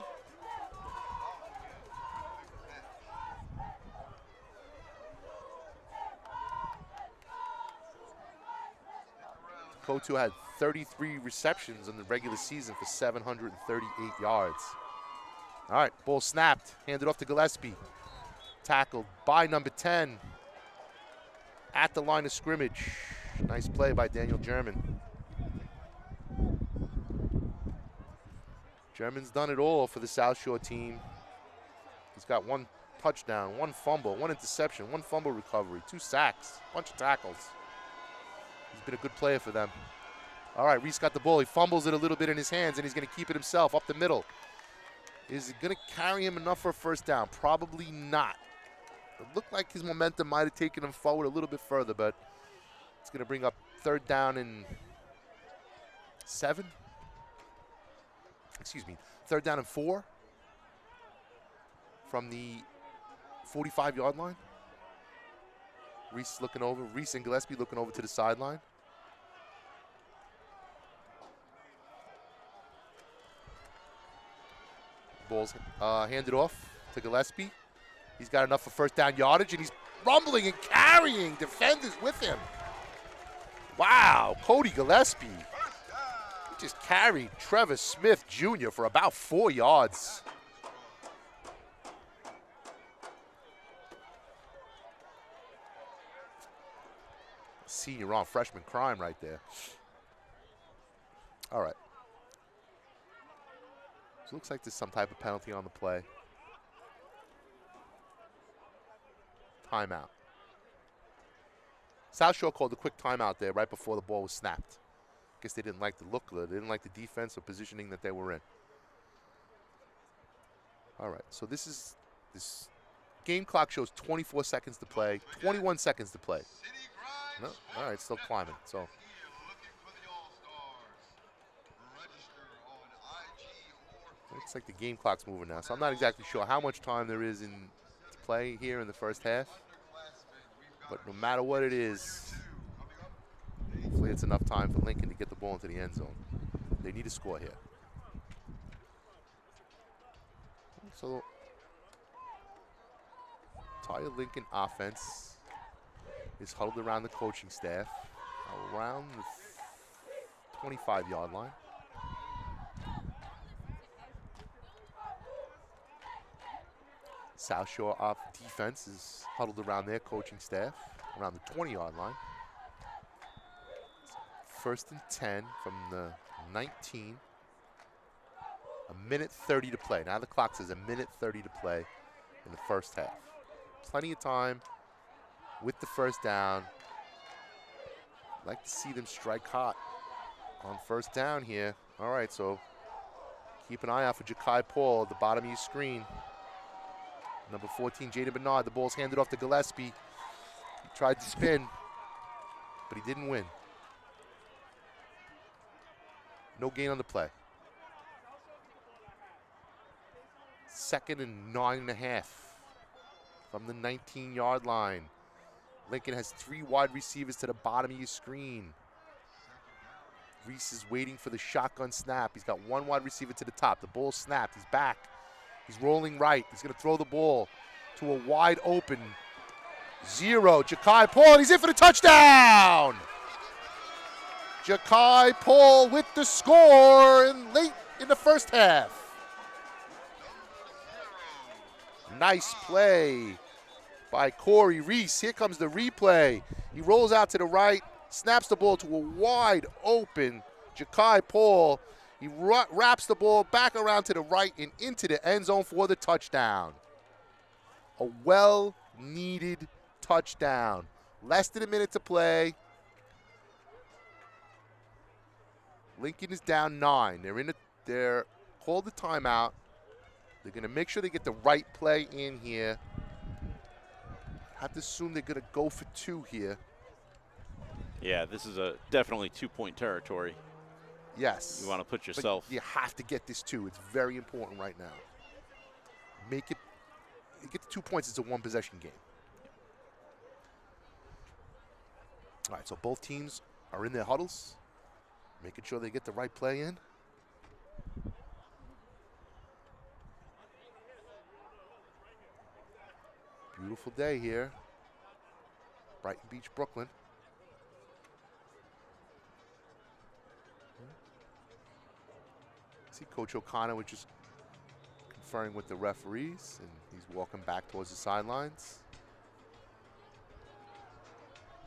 Kotu had 33 receptions in the regular season for 738 yards. All right, ball snapped, handed off to Gillespie. Tackled by number 10 at the line of scrimmage. Nice play by Daniel German. German's done it all for the South Shore team. He's got 1 touchdown, 1 fumble, 1 interception, 1 fumble recovery, 2 sacks, bunch of tackles. He's been a good player for them. All right, Reese got the ball. He fumbles it a little bit in his hands, and he's going to keep it himself up the middle. Is it going to carry him enough for a first down? Probably not. It looked like his momentum might have taken him forward a little bit further, but it's going to bring up 3rd down and 7. Excuse me, 3rd down and 4 from the 45-yard line. Reese looking over. Reese and Gillespie looking over to the sideline. Ball's handed off to Gillespie. He's got enough for first down yardage, and he's rumbling and carrying defenders with him. Wow, Cody Gillespie. He just carried Trevor Smith Jr. for about 4 yards. Senior on freshman crime right there. All right. So it looks like there's some type of penalty on the play. Timeout. South Shore called a quick timeout there right before the ball was snapped. Guess they didn't like the look of it. They didn't like the defense or positioning that they were in. All right, so this game clock shows 24 seconds to play, 21 seconds to play. No, all right, still climbing. So looks like the game clock's moving now. So I'm not exactly sure how much time there is in play here in the first half. But no matter what it is, hopefully it's enough time for Lincoln to get the ball into the end zone. They need a score here. So entire Lincoln offense is huddled around the coaching staff around the 25-yard line. South Shore off defense is huddled around their coaching staff around the 20-yard line. 1st and 10 from the 19. A minute 30 to play. Now the clock says a minute 30 to play in the first half. Plenty of time with the first down. I'd like to see them strike hot on first down here. All right, so keep an eye out for Ja'Kai Paul at the bottom of your screen. Number 14, Jaden Bernard. The ball's handed off to Gillespie. He tried to spin, but he didn't win. No gain on the play. 2nd and 9.5 from the 19-yard line. Lincoln has 3 wide receivers to the bottom of your screen. Reese is waiting for the shotgun snap. He's got 1 wide receiver to the top. The ball snapped. He's back. He's rolling right. He's going to throw the ball to a wide open 0. Ja'Kai Paul, and he's in for the touchdown! Ja'Kai Paul with the score late in the first half. Nice play by Corey Reese. Here comes the replay. He rolls out to the right, snaps the ball to a wide open Ja'Kai Paul. He wraps the ball back around to the right and into the end zone for the touchdown. A well-needed touchdown. Less than a minute to play. Lincoln is down 9. They're called the timeout. They're going to make sure they get the right play in here. Have to assume they're going to go for 2 here. Yeah, this is definitely 2-point territory. Yes. You want to put yourself. But you have to get this 2. It's very important right now. Make it. You get the 2 points. It's a 1-possession game. All right. So both teams are in their huddles, making sure they get the right play in. Beautiful day here. Brighton Beach, Brooklyn. See Coach O'Connor, which is conferring with the referees, and he's walking back towards the sidelines.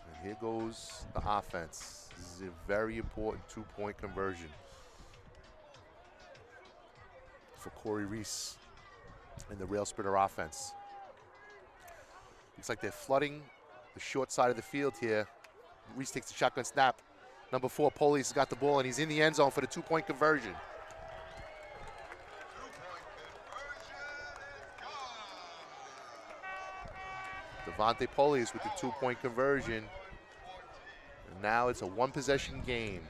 And here goes the offense. This is a very important 2-point conversion for Corey Reese and the Railsplitter offense. Looks like they're flooding the short side of the field here. Reese takes the shotgun snap. Number 4, Police has got the ball, and he's in the end zone for the 2-point conversion. Devontae Police with the 2-point conversion. And now it's a 1-possession game.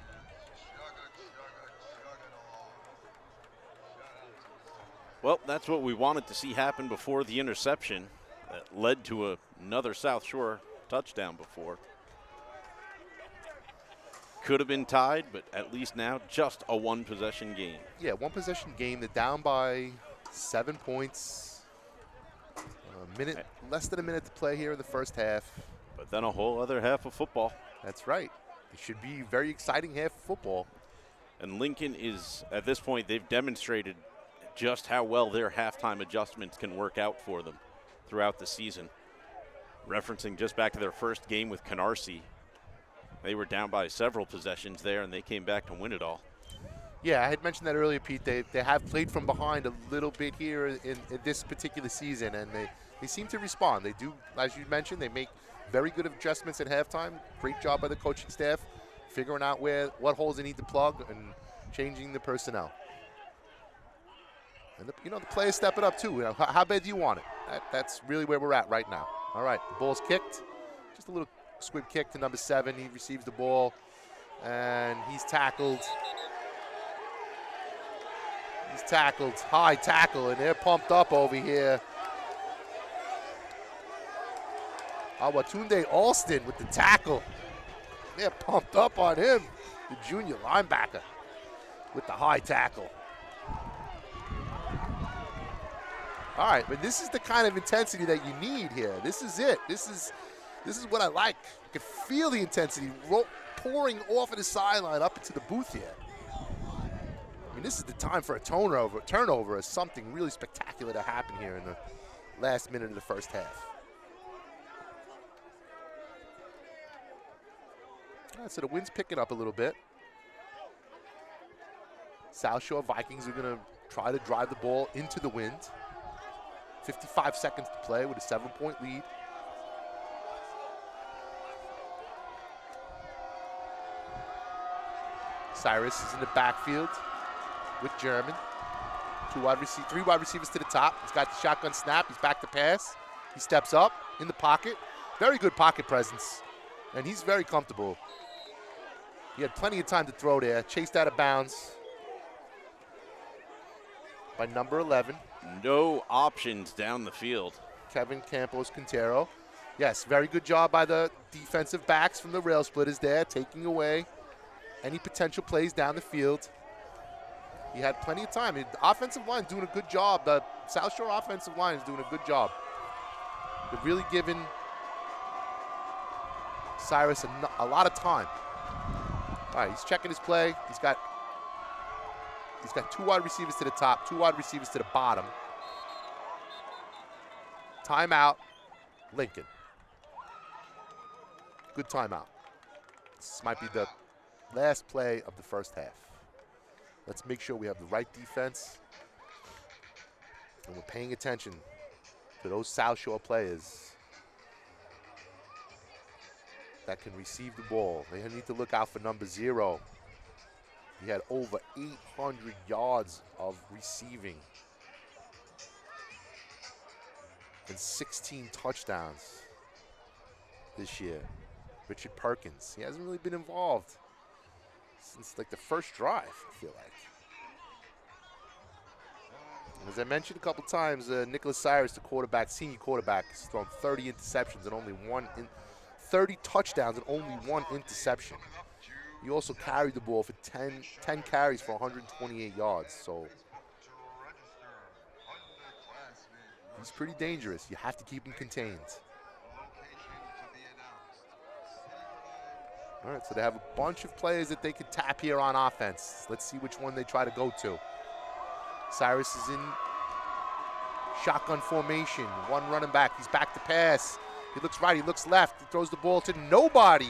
Well, that's what we wanted to see happen before the interception that led to another South Shore touchdown before. Could have been tied, but at least now just a 1-possession game. Yeah, 1-possession game. They're down by 7 points. Less than a minute to play here in the first half. But then a whole other half of football. That's right. It should be a very exciting half of football. And Lincoln is, at this point, they've demonstrated just how well their halftime adjustments can work out for them throughout the season. Referencing just back to their first game with Canarsie, they were down by several possessions there, and they came back to win it all. Yeah, I had mentioned that earlier, Pete. They have played from behind a little bit here in this particular season, and they seem to respond. They do, as you mentioned, they make very good adjustments at halftime. Great job by the coaching staff, figuring out what holes they need to plug and changing the personnel. And the players step it up too. How bad do you want it? That's really where we're at right now. All right, the ball's kicked. Just a little squib kick to number 7. He receives the ball, and he's tackled. He's tackled, high tackle, and they're pumped up over here. Awatunde Alston with the tackle. They're pumped up on him, the junior linebacker, with the high tackle. All right, but this is the kind of intensity that you need here. This is it. This is what I like. You can feel the intensity pouring off of the sideline up into the booth here. I mean, this is the time for a turnover or something really spectacular to happen here in the last minute of the first half. All right, so the wind's picking up a little bit. South Shore Vikings are going to try to drive the ball into the wind. 55 seconds to play with a 7-point lead. Cyrus is in the backfield. with German. Three wide receivers to the top. He's got the shotgun snap. He's back to pass. He steps up in the pocket. Very good pocket presence. And he's very comfortable. He had plenty of time to throw there. Chased out of bounds by number 11. No options down the field. Kevin Campos-Quintero. Yes, very good job by the defensive backs from the Railsplitters there, taking away any potential plays down the field. He had plenty of time. The offensive line is doing a good job. The South Shore offensive line is doing a good job. They're really giving Cyrus a lot of time. All right, he's checking his play. He's got 2 wide receivers to the top, 2 wide receivers to the bottom. Timeout, Lincoln. Good timeout. This might be the last play of the first half. Let's make sure we have the right defense and we're paying attention to those South Shore players that can receive the ball. They need to look out for number 0. He had over 800 yards of receiving and 16 touchdowns this year. Richard Perkins. He hasn't really been involved since like the first drive, I feel like. As I mentioned a couple times, Nicholas Cyrus, the quarterback, senior quarterback, has thrown 30 interceptions and only 30 touchdowns and only 1 interception. He also carried the ball for 10 carries for 128 yards. So he's pretty dangerous. You have to keep him contained. All right, so they have a bunch of players that they could tap here on offense. Let's see which one they try to go to. Cyrus is in shotgun formation. 1 running back. He's back to pass. He looks right. He looks left. He throws the ball to nobody.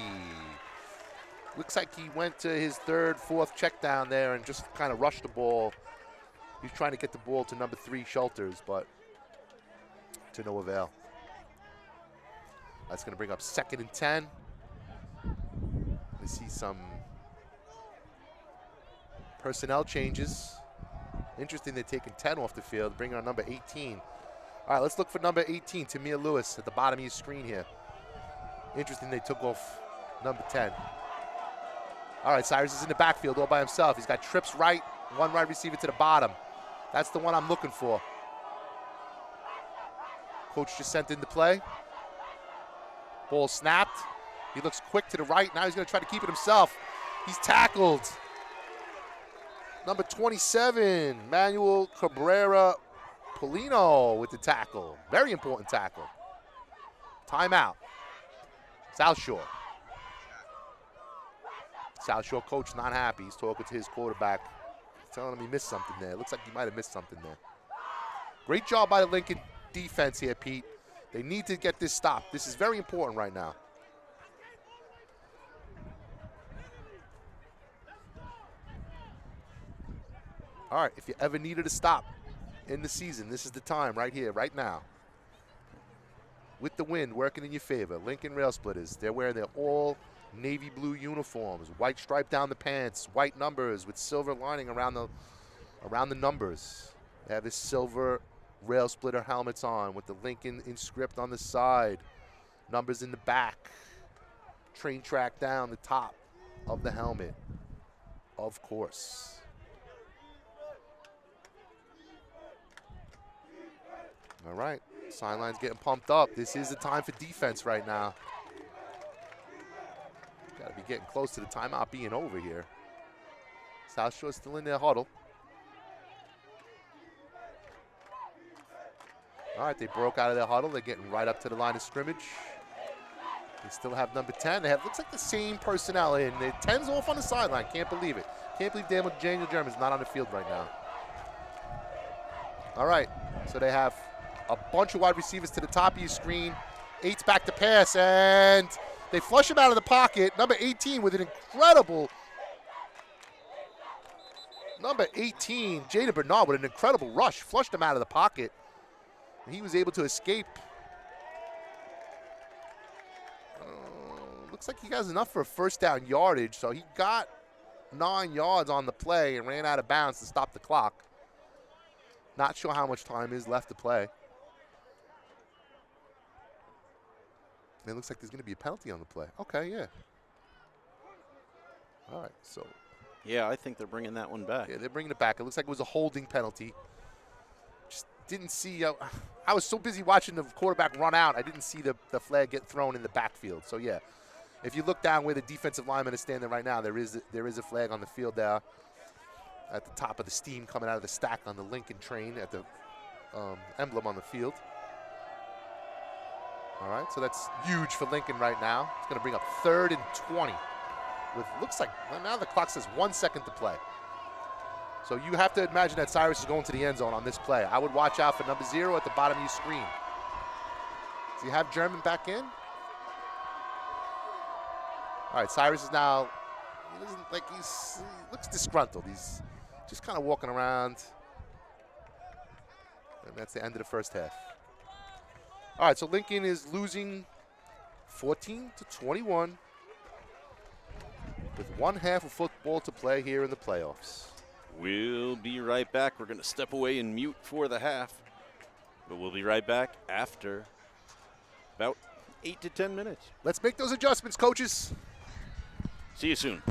Looks like he went to his 3rd, 4th check down there and just kind of rushed the ball. He's trying to get the ball to number 3, Shelters, but to no avail. That's going to bring up 2nd and 10. We see some personnel changes. Interesting, they're taking 10 off the field, bringing on number 18. All right, let's look for number 18, Tamir Lewis, at the bottom of your screen here. Interesting, they took off number 10. All right, Cyrus is in the backfield all by himself. He's got trips right, 1 wide receiver to the bottom. That's the one I'm looking for. Coach just sent in the play. Ball snapped. He looks quick to the right. Now he's going to try to keep it himself. He's tackled. Number 27, Manuel Cabrera Polino with the tackle. Very important tackle. Timeout. South Shore. South Shore coach not happy. He's talking to his quarterback. He's telling him he missed something there. Looks like he might have missed something there. Great job by the Lincoln defense here, Pete. They need to get this stopped. This is very important right now. All right, if you ever needed a stop in the season, this is the time right here, right now. With the wind working in your favor, Lincoln Railsplitters, they're wearing their all navy blue uniforms, white stripe down the pants, white numbers with silver lining around the numbers. They have this silver Railsplitter helmets on with the Lincoln inscript on the side, numbers in the back, train track down the top of the helmet, of course. All right, sideline's getting pumped up. This is the time for defense right now. Got to be getting close to the timeout being over here. South Shore still in their huddle. All right, they broke out of their huddle. They're getting right up to the line of scrimmage. They still have number 10. They have, looks like the same personnel in. The 10's off on the sideline. Can't believe it. Can't believe Daniel German's not on the field right now. All right, so they have a bunch of wide receivers to the top of your screen. 8's back to pass, and they flush him out of the pocket. Number 18 with an incredible, number 18, Jaden Bernard with an incredible rush. Flushed him out of the pocket. And he was able to escape. Looks like he has enough for a 1st down yardage, so he got 9 yards on the play and ran out of bounds to stop the clock. Not sure how much time is left to play. It looks like there's going to be a penalty on the play. Okay, yeah. All right, so. Yeah, I think they're bringing that one back. Yeah, they're bringing it back. It looks like it was a holding penalty. Just didn't see. I was so busy watching the quarterback run out, I didn't see the flag get thrown in the backfield. So, yeah, if you look down where the defensive lineman is standing right now, there is a flag on the field there at the top of the steam coming out of the stack on the Lincoln train at the emblem on the field. All right, so that's huge for Lincoln right now. It's going to bring up 3rd and 20. With looks like well, now the clock says 1 second to play. So you have to imagine that Cyrus is going to the end zone on this play. I would watch out for number 0 at the bottom of your screen. Does he have German back in? All right, Cyrus is now. He doesn't like he looks disgruntled. He's just kind of walking around. And that's the end of the first half. All right, so Lincoln is losing 14-21 with 1 half of football to play here in the playoffs. We'll be right back. We're going to step away and mute for the half, but we'll be right back after about 8 to 10 minutes. Let's make those adjustments, coaches. See you soon.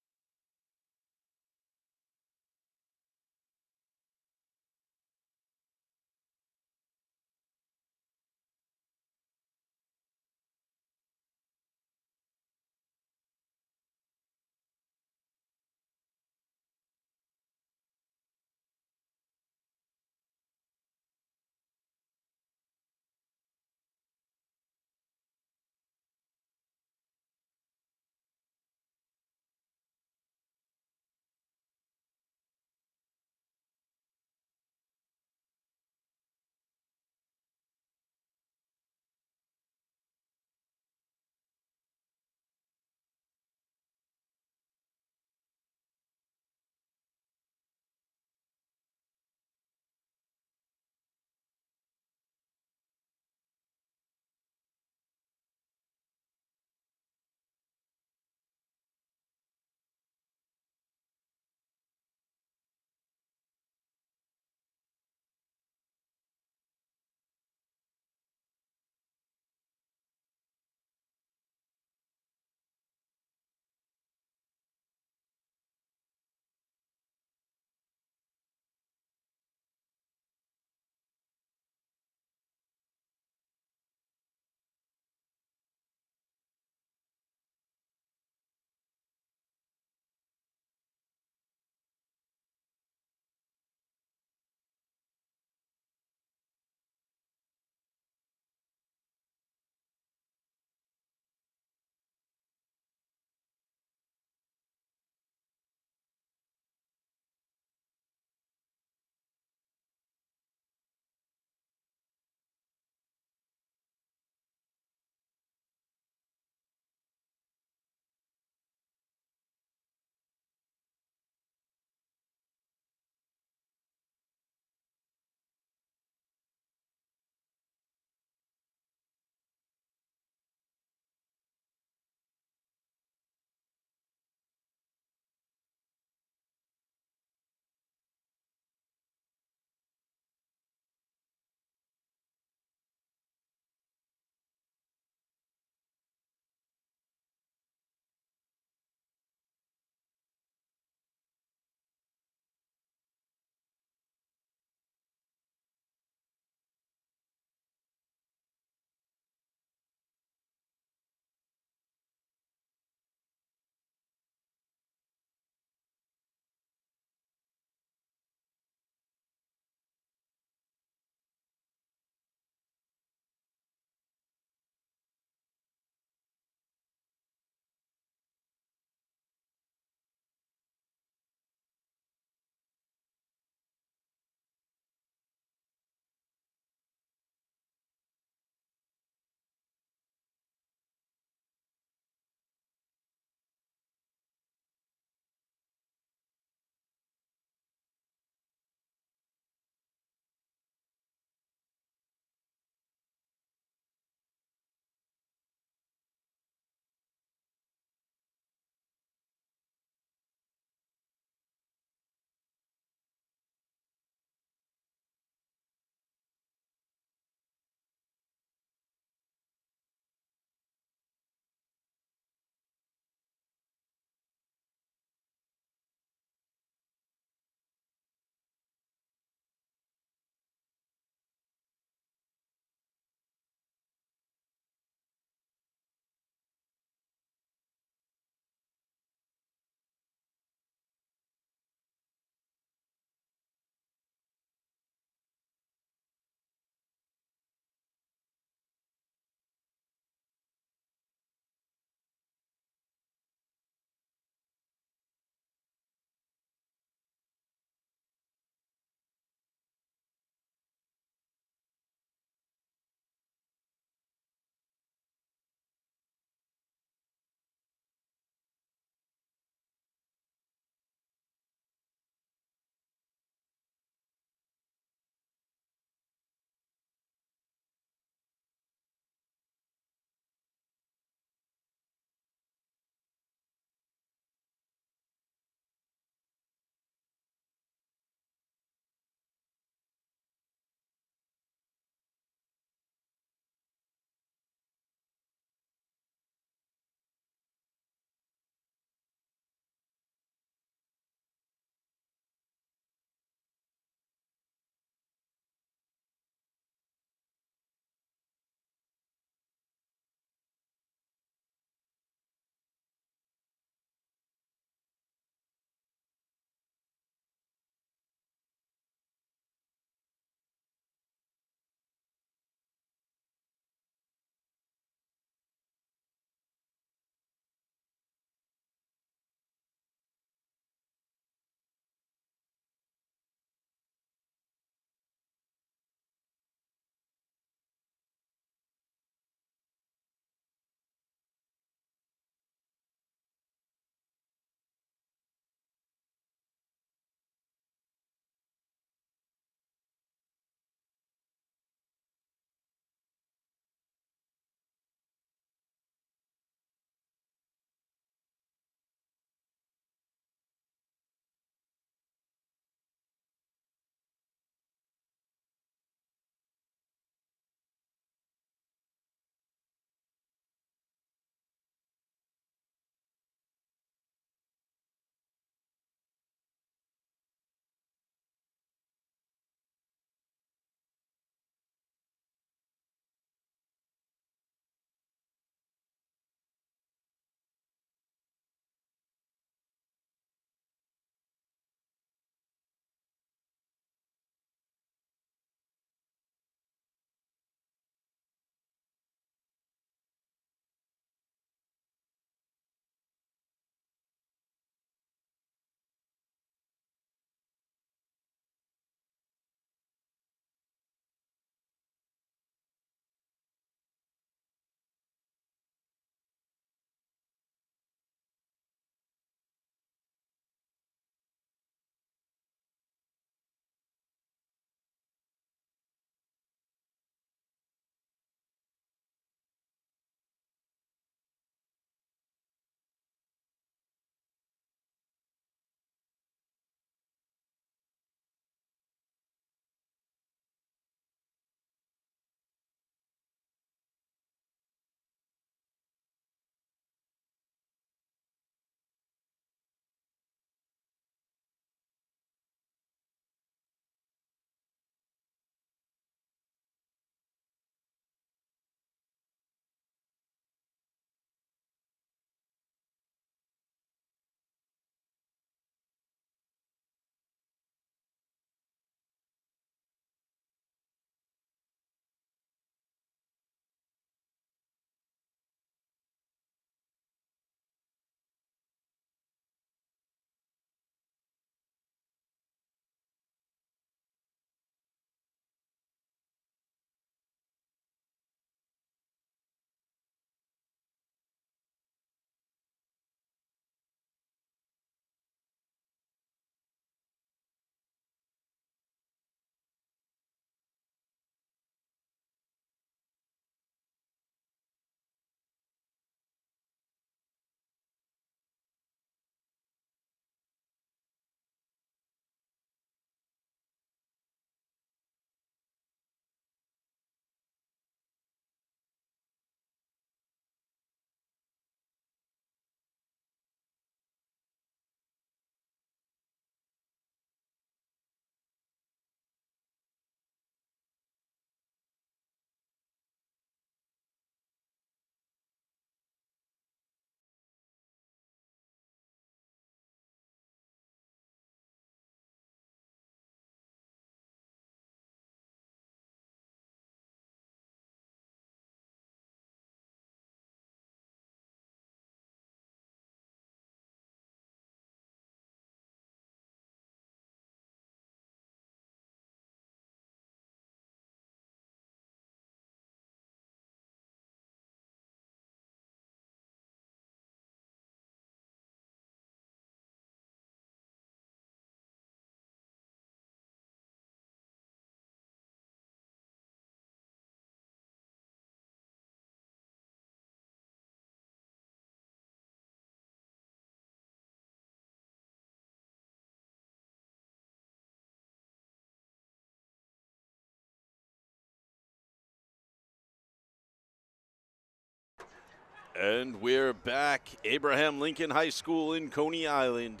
And we're back. Abraham Lincoln High School in Coney Island.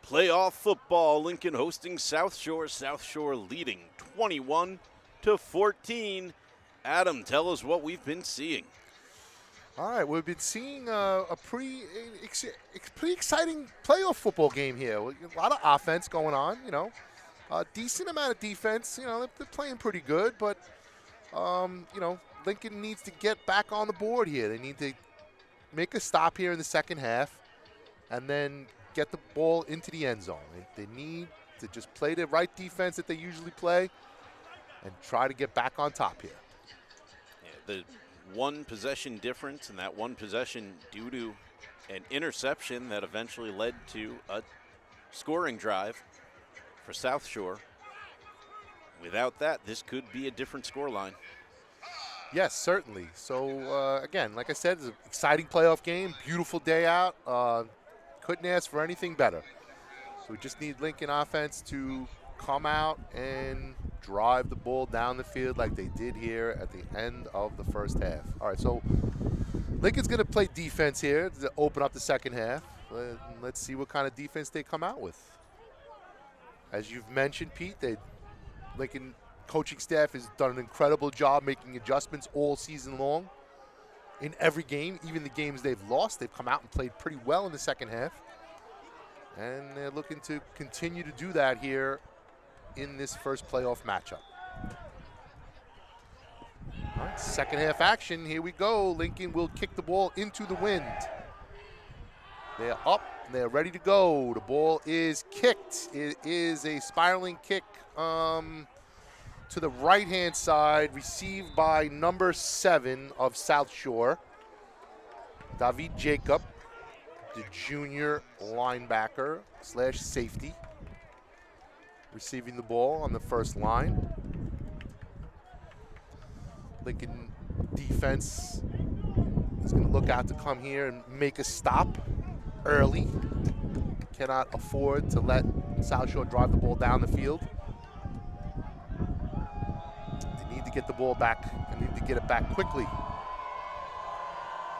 Playoff football. Lincoln hosting South Shore. South Shore leading 21-14. Adam, tell us what we've been seeing. All right, we've been seeing a pretty exciting playoff football game here. A lot of offense going on, A decent amount of defense. They're playing pretty good, but, Lincoln needs to get back on the board here. They need to make a stop here in the second half and then get the ball into the end zone. They need to just play the right defense that they usually play and try to get back on top here. Yeah, the one possession difference, and that one possession due to an interception that eventually led to a scoring drive for South Shore. Without that, this could be a different scoreline. Yes, certainly. So, again, like I said, it's an exciting playoff game. Beautiful day out. Couldn't ask for anything better. So we just need Lincoln offense to come out and drive the ball down the field like they did here at the end of the first half. All right, so Lincoln's going to play defense here to open up the second half. Let's see what kind of defense they come out with. As you've mentioned, Pete, Lincoln coaching staff has done an incredible job making adjustments all season long. In every game, even the games they've lost, they've come out and played pretty well in the second half. And they're looking to continue to do that here in this first playoff matchup. All right, second half action, here we go. Lincoln will kick the ball into the wind. They're up, they're ready to go. The ball is kicked. It is a spiraling kick to the right-hand side, received by number 7 of South Shore, David Jacob, the junior linebacker / safety, receiving the ball on the first line. Lincoln defense is going to look out to come here and make a stop early. Cannot afford to let South Shore drive the ball down the field. They need to get the ball back and need to get it back quickly.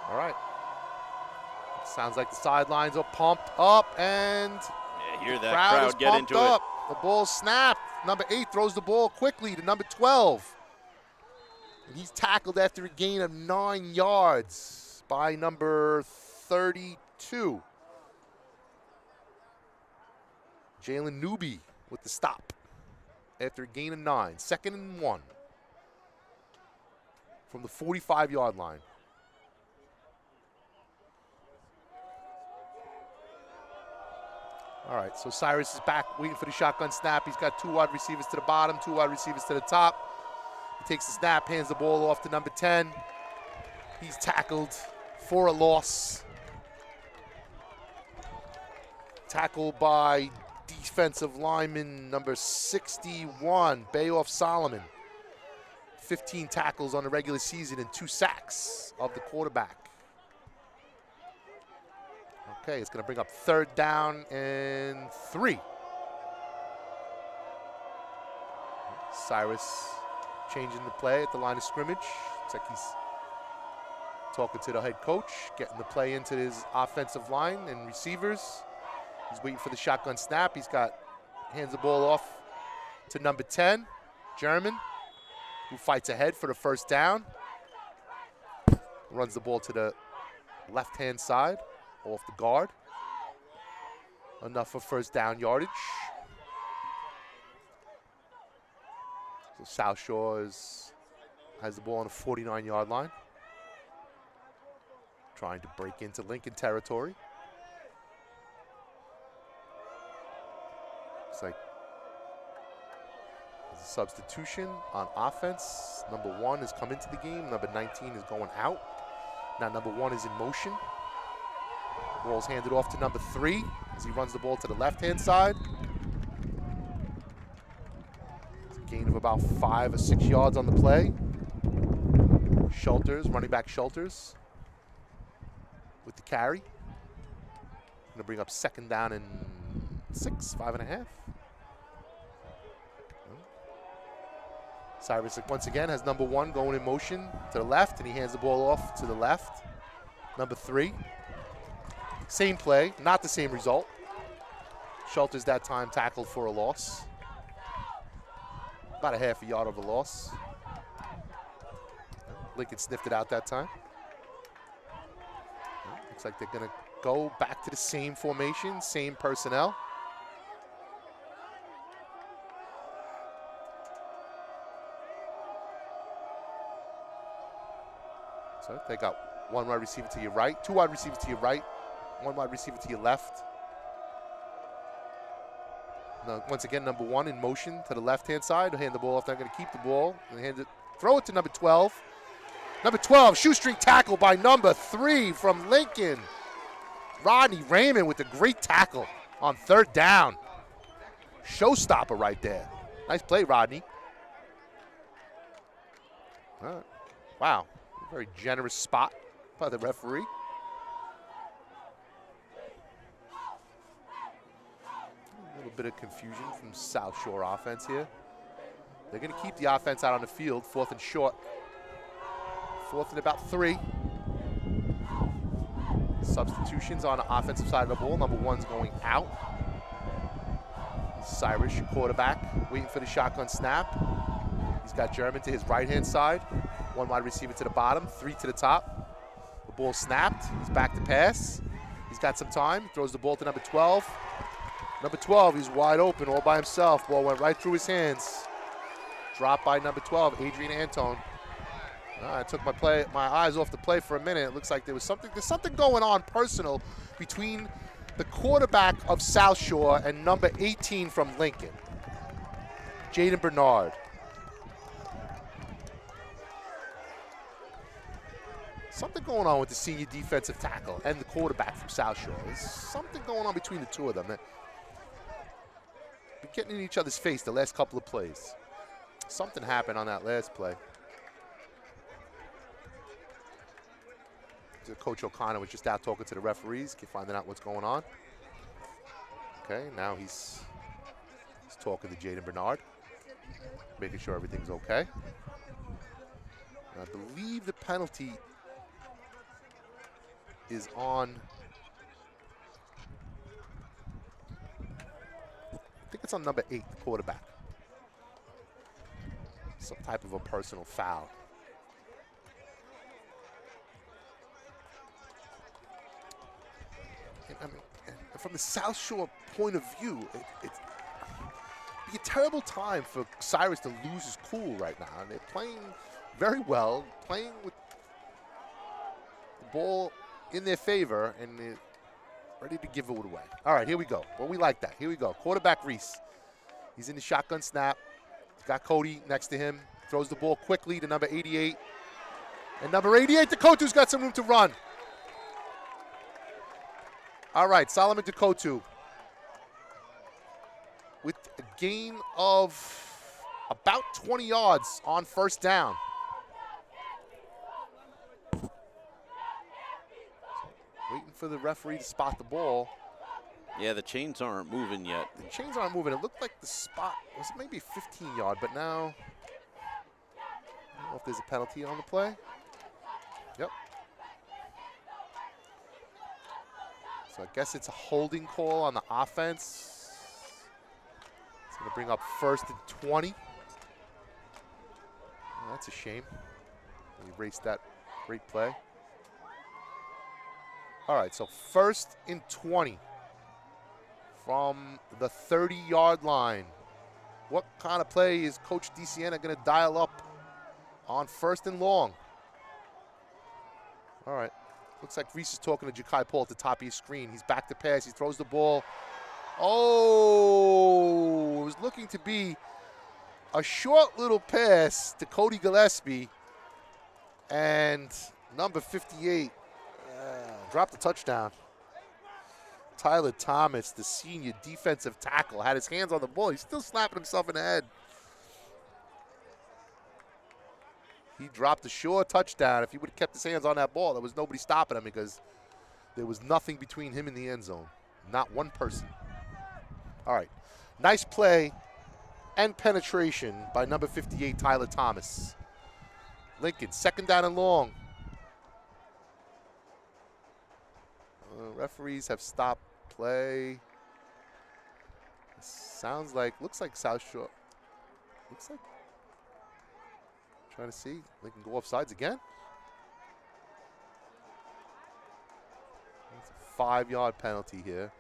All right. Sounds like the sidelines are pumped up, and hear that crowd get into it. The ball snapped. Number 8 throws the ball quickly to number 12. And he's tackled after a gain of 9 yards by number 32. Jalen Newby with the stop after a gain of 9. 2nd and 1 from the 45-yard line. All right, so Cyrus is back waiting for the shotgun snap. He's got 2 wide receivers to the bottom, 2 wide receivers to the top. He takes the snap, hands the ball off to number 10. He's tackled for a loss. Tackled by defensive lineman number 61, Bayoff Solomon. 15 tackles on the regular season and 2 sacks of the quarterback. Okay, it's going to bring up 3rd down and 3. Cyrus changing the play at the line of scrimmage. Looks like he's talking to the head coach, getting the play into his offensive line and receivers. He's waiting for the shotgun snap. Hands the ball off to number 10, German, who fights ahead for the 1st down. Runs the ball to the left-hand side, off the guard. Enough for 1st down yardage. So South Shore has the ball on the 49-yard line. Trying to break into Lincoln territory. Looks like there's a substitution on offense. Number 1 has come into the game. Number 19 is going out. Now number 1 is in motion. Ball's handed off to number 3 as he runs the ball to the left-hand side. It's a gain of about 5 or 6 yards on the play. Schulters, running back Schulters with the carry. Going to bring up 2nd down and 6, 5.5. Cyrus once again has number 1 going in motion to the left, and he hands the ball off to the left Number 3. Same play, not the same result. Schulters that time tackled for a loss. About a half a yard of a loss. Lincoln sniffed it out that time. Looks like they're going to go back to the same formation, same personnel. So they got one wide receiver to your right, 2 wide receivers to your right, 1 wide receiver to your left. Now, once again, number 1 in motion to the left-hand side. He'll hand the ball off. They're going to keep the ball and throw it to number 12. Number 12, shoestring tackle by number 3 from Lincoln. Rodney Raymond with a great tackle on 3rd down. Showstopper right there. Nice play, Rodney. All right. Wow. Very generous spot by the referee. A little bit of confusion from South Shore offense here. They're going to keep the offense out on the field, 4th and short. 4th and about 3. Substitutions on the offensive side of the ball. Number 1's going out. Cyrus, your quarterback, waiting for the shotgun snap. He's got German to his right-hand side. 1 wide receiver to the bottom, 3 to the top. The ball snapped. He's back to pass. He's got some time. Throws the ball to number 12. Number 12, he's wide open all by himself. Ball went right through his hands. Dropped by number 12, Adrian Antone. I took my eyes off the play for a minute. It looks like there's something going on personal between the quarterback of South Shore and number 18 from Lincoln, Jaden Bernard. Something going on with the senior defensive tackle and the quarterback from South Shore. There's something going on between the 2 of them. Been getting in each other's face the last couple of plays. Something happened on that last play. Coach O'Connor was just out talking to the referees, finding out what's going on. Okay, now he's talking to Jaden Bernard, making sure everything's okay. I believe the penalty is on, I think it's on number 8, the quarterback. Some type of a personal foul. I mean, from the South Shore point of view, it'd be a terrible time for Cyrus to lose his cool right now. And they're playing very well, playing with the ball in their favor, and they're ready to give it away. All right, here we go. Well, we like that. Here we go. Quarterback Reese. He's in the shotgun snap. He's got Cody next to him. Throws the ball quickly to number 88. And number 88, Dakotu's got some room to run. All right, Solomon Dakotu with a gain of about 20 yards on 1st down. Waiting for the referee to spot the ball. Yeah, the chains aren't moving yet. The chains aren't moving. It looked like the spot was maybe 15-yard, but now I don't know if there's a penalty on the play. Yep. So I guess it's a holding call on the offense. It's going to bring up 1st and 20. Oh, that's a shame. We erased that great play. All right, so 1st and 20 from the 30-yard line. What kind of play is Coach DeSiena going to dial up on 1st and long? All right. Looks like Reese is talking to Ja'Kai Paul at the top of your screen. He's back to pass. He throws the ball. Oh, it was looking to be a short little pass to Cody Gillespie. And number 58 dropped the touchdown. Tyler Thomas, the senior defensive tackle, had his hands on the ball. He's still slapping himself in the head. He dropped a sure touchdown. If he would have kept his hands on that ball, there was nobody stopping him because there was nothing between him and the end zone. Not one person. All right. Nice play and penetration by number 58, Tyler Thomas. Lincoln, 2nd down and long. Referees have stopped play. Sounds like, looks like South Shore. Looks like, trying to see, they can go offsides again. It's a 5-yard penalty here.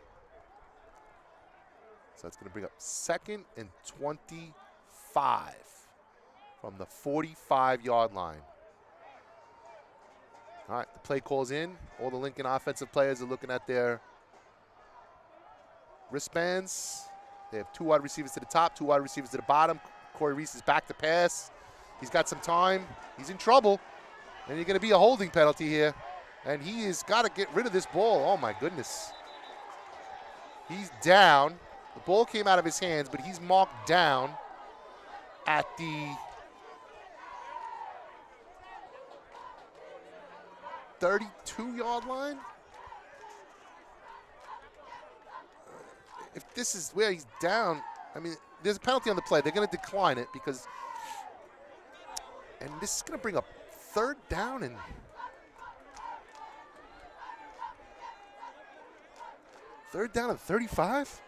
So that's going to bring up 2nd and 25 from the 45-yard line. All right, the play call's in. All the Lincoln offensive players are looking at their wristbands. They have 2 wide receivers to the top, 2 wide receivers to the bottom. Corey Reese is back to pass. He's got some time. He's in trouble. And you're going to be a holding penalty here. And he has got to get rid of this ball. Oh, my goodness. He's down. The ball came out of his hands, but he's marked down at the 32-yard line. If this is where he's down, I mean, there's a penalty on the play. They're going to decline it because, and this is going to bring up 3rd down and 35?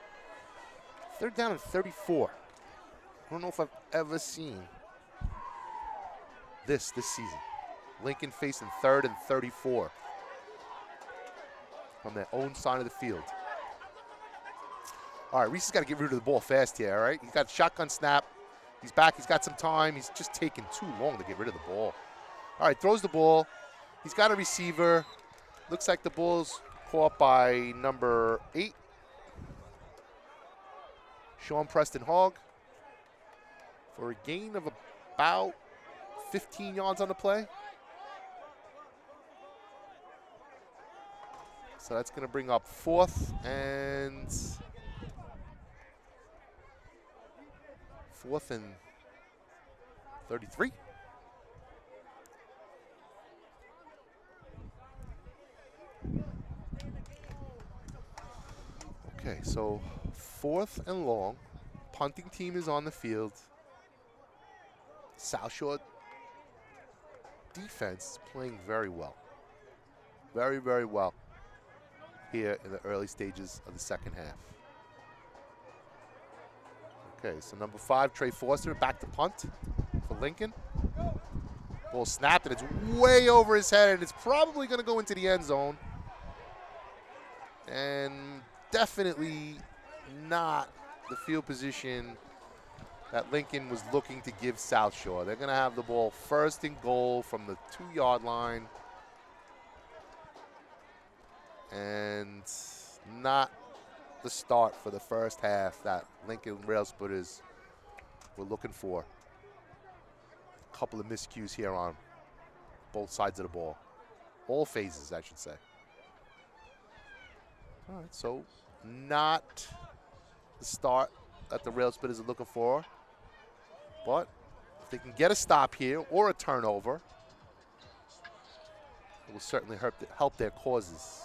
3rd down and 34. I don't know if I've ever seen this season. Lincoln facing 3rd and 34 from their own side of the field. All right, Reese has got to get rid of the ball fast here, all right? He's got a shotgun snap. He's back. He's got some time. He's just taking too long to get rid of the ball. All right, throws the ball. He's got a receiver. Looks like the ball's caught by number 8, Sean Preston Hogg, for a gain of about 15 yards on the play. So that's going to bring up 4th and 33. Okay, so 4th and long. Punting team is on the field. South Shore defense playing very well. Very, very well here in the early stages of the 2nd half. Okay, so number 5, Trey Foster, back to punt for Lincoln. Ball snapped, and it's way over his head, and it's probably going to go into the end zone. And definitely not the field position that Lincoln was looking to give South Shore. They're going to have the ball 1st and goal from the 2-yard line. And not the start for the first half that Lincoln Railsplitters were looking for. A couple of miscues here on both sides of the ball. All phases, I should say. All right, so not the start that the Railsplitters are looking for. But if they can get a stop here or a turnover, it will certainly help their causes.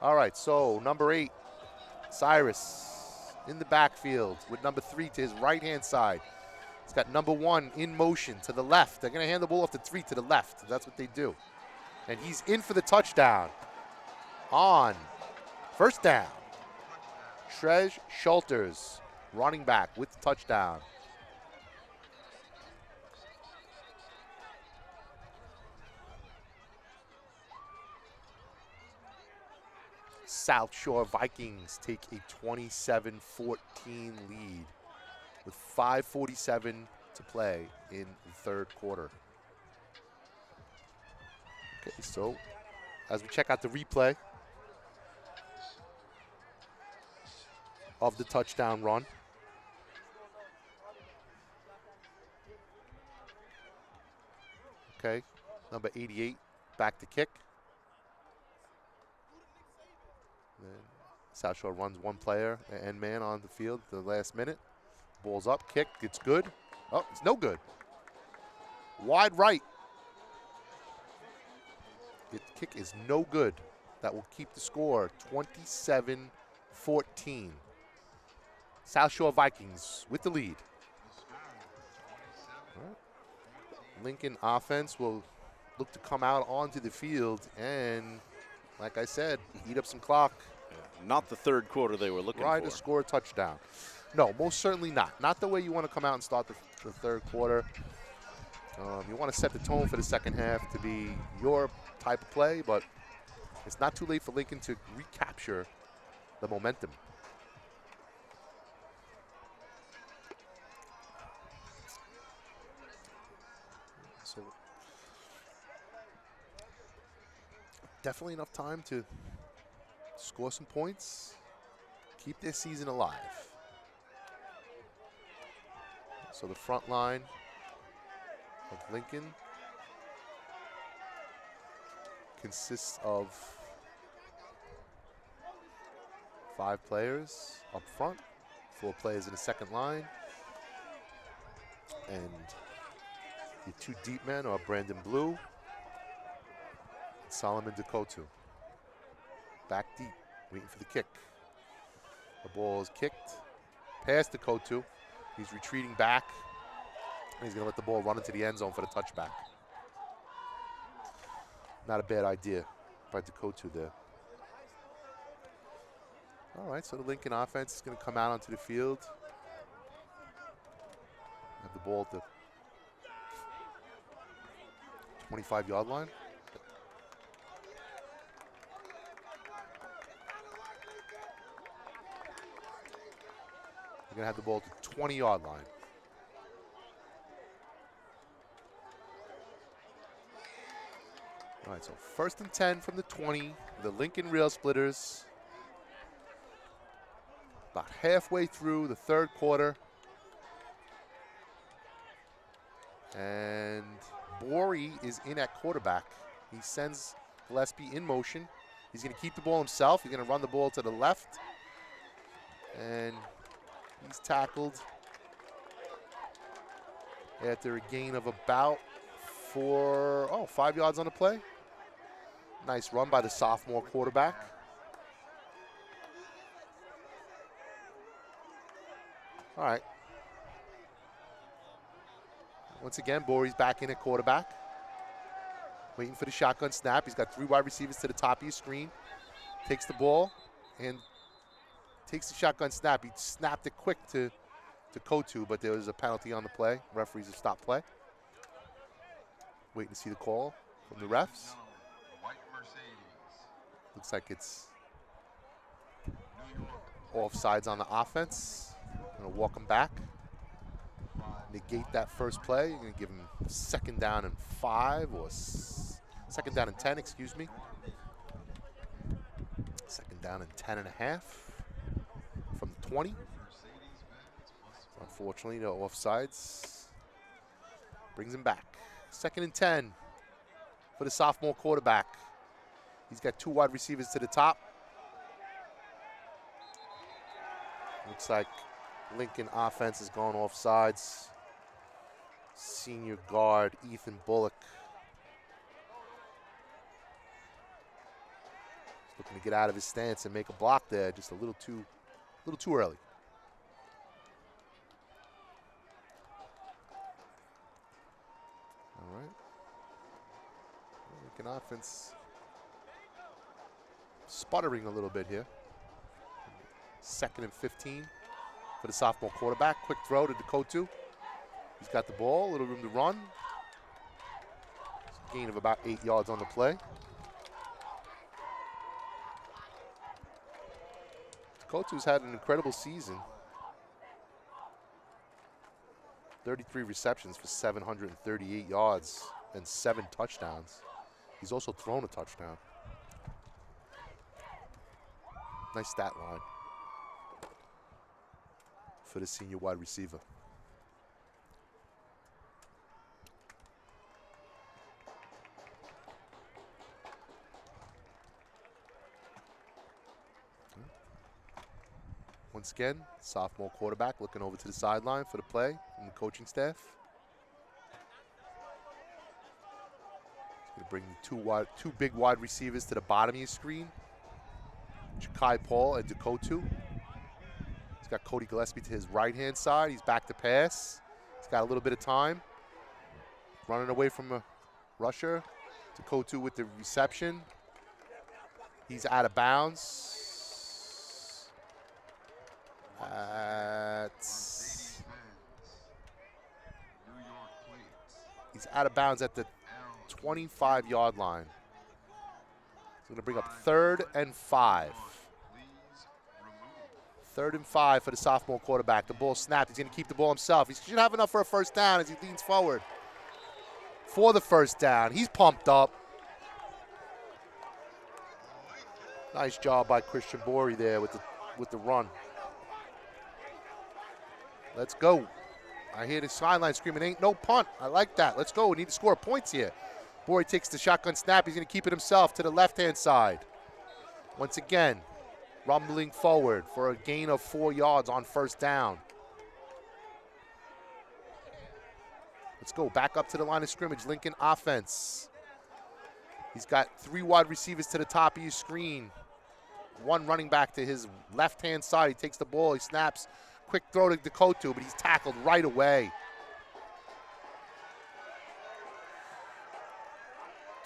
All right, so number 8, Cyrus in the backfield with number 3 to his right-hand side. He's got number 1 in motion to the left. They're going to hand the ball off to 3 to the left. That's what they do. And he's in for the touchdown on 1st down. Trez Schulters, running back with the touchdown. South Shore Vikings take a 27-14 lead with 5:47 to play in the 3rd quarter. Okay, so as we check out the replay of the touchdown run. Okay, number 88 back to kick. Then South Shore runs 1 player, an end man on the field at the last minute. Ball's up, kick, it's good. Oh, it's no good. Wide right. The kick is no good. That will keep the score 27-14. South Shore Vikings with the lead. All right. Lincoln offense will look to come out onto the field and like I said, eat up some clock. Not the third quarter they were looking Try for. to score a touchdown. No, most certainly not. Not the way you want to come out and start the third quarter. You want to set the tone for the second half to be your type of play, but it's not too late for Lincoln to recapture the momentum. So definitely enough time to score some points, keep their season alive. So the front line of Lincoln consists of 5 players up front, 4 players in the second line, and your 2 deep men are Brandon Blue and Solomon Dekotu. Back deep, waiting for the kick. The ball is kicked past Dekotu. He's retreating back. And he's going to let the ball run into the end zone for the touchback. Not a bad idea by Dekotu there. All right, so the Lincoln offense is going to come out onto the field. Have the ball at the 25-yard line. We're going to have the ball at the 20-yard line. All right, so 1st and 10 from the 20, the Lincoln Railsplitters. About halfway through the third quarter. And Borey is in at quarterback. He sends Gillespie in motion. He's going to keep the ball himself. He's going to run the ball to the left. And he's tackled after a gain of about 5 yards on the play. Nice run by the sophomore quarterback. All right. Once again, Borey's back in at quarterback. Waiting for the shotgun snap. He's got 3 wide receivers to the top of your screen. Takes the ball and takes the shotgun snap. He snapped it quick to Kotu, but there was a penalty on the play. Referees have stopped play. Waiting to see the call from the refs. Looks like it's offsides on the offense. Going to walk him back. Negate that first play. You're going to give him 2nd down and 5 or 2nd down and 10, excuse me. 2nd down and 10 and a half from the 20. Unfortunately, no offsides. Brings him back. 2nd and 10 for the sophomore quarterback. He's got 2 wide receivers to the top. Looks like Lincoln offense is going off sides. Senior guard Ethan Bullock is looking to get out of his stance and make a block there, just a little too early. All right. Lincoln offense sputtering a little bit here. 2nd and 15 for the sophomore quarterback. Quick throw to Dekotu. He's got the ball, a little room to run. Gain of about 8 yards on the play. Dekotu's had an incredible season. 33 receptions for 738 yards and 7 touchdowns. He's also thrown a touchdown. Nice stat line for the senior wide receiver. Once again, sophomore quarterback looking over to the sideline for the play from the coaching staff. He's going to bring two big wide receivers to the bottom of your screen. Ja'Kai Paul and Dekotu. He's got Cody Gillespie to his right-hand side. He's back to pass. He's got a little bit of time. Running away from a rusher. Dekotu with the reception. He's out of bounds. He's out of bounds at the 25-yard line. It's going to bring up 3rd and 5. 3rd and 5 for the sophomore quarterback. The ball snapped. He's going to keep the ball himself. He should have enough for a first down as he leans forward for the first down. He's pumped up. Nice job by Christian Borey there with the run. Let's go. I hear the sideline screaming, ain't no punt. I like that. Let's go. We need to score points here. Borey takes the shotgun snap. He's going to keep it himself to the left-hand side. Once again, rumbling forward for a gain of 4 yards on first down. Let's go. Back up to the line of scrimmage. Lincoln offense. He's got 3 wide receivers to the top of your screen. 1 running back to his left-hand side. He takes the ball. He snaps. Quick throw to Dekotu, but he's tackled right away.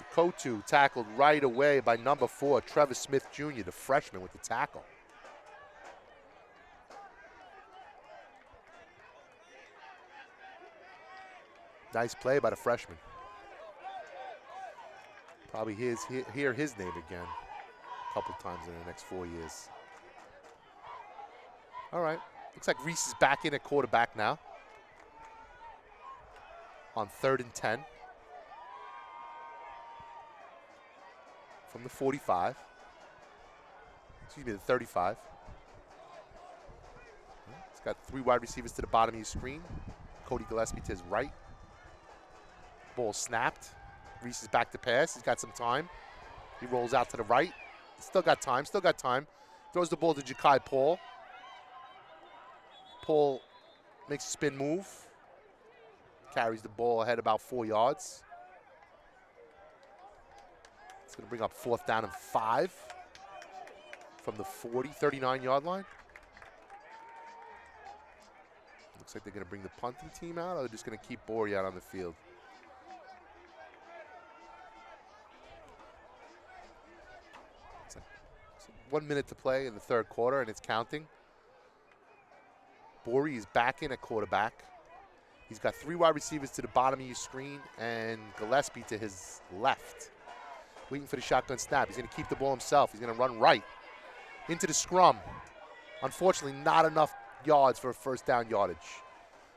Dekotu tackled right away by number 4, Trevor Smith Jr., the freshman with the tackle. Nice play by the freshman. Probably hear his name again a couple times in the next 4 years. All right. Looks like Reese is back in at quarterback now. On 3rd and 10. From the 45. Excuse me, the 35. He's got 3 wide receivers to the bottom of your screen. Cody Gillespie to his right. Ball snapped. Reese is back to pass. He's got some time. He rolls out to the right. Still got time. Throws the ball to Ja'Kai Paul. Paul makes a spin move. Carries the ball ahead about 4 yards. It's going to bring up 4th down and 5 from the 39-yard line. Looks like they're going to bring the punting team out, or they're just going to keep Borey out on the field. It's 1 minute to play in the 3rd quarter, and it's counting. Borey is back in at quarterback. He's got 3 wide receivers to the bottom of your screen and Gillespie to his left. Waiting for the shotgun snap. He's going to keep the ball himself. He's going to run right into the scrum. Unfortunately, not enough yards for a first down yardage.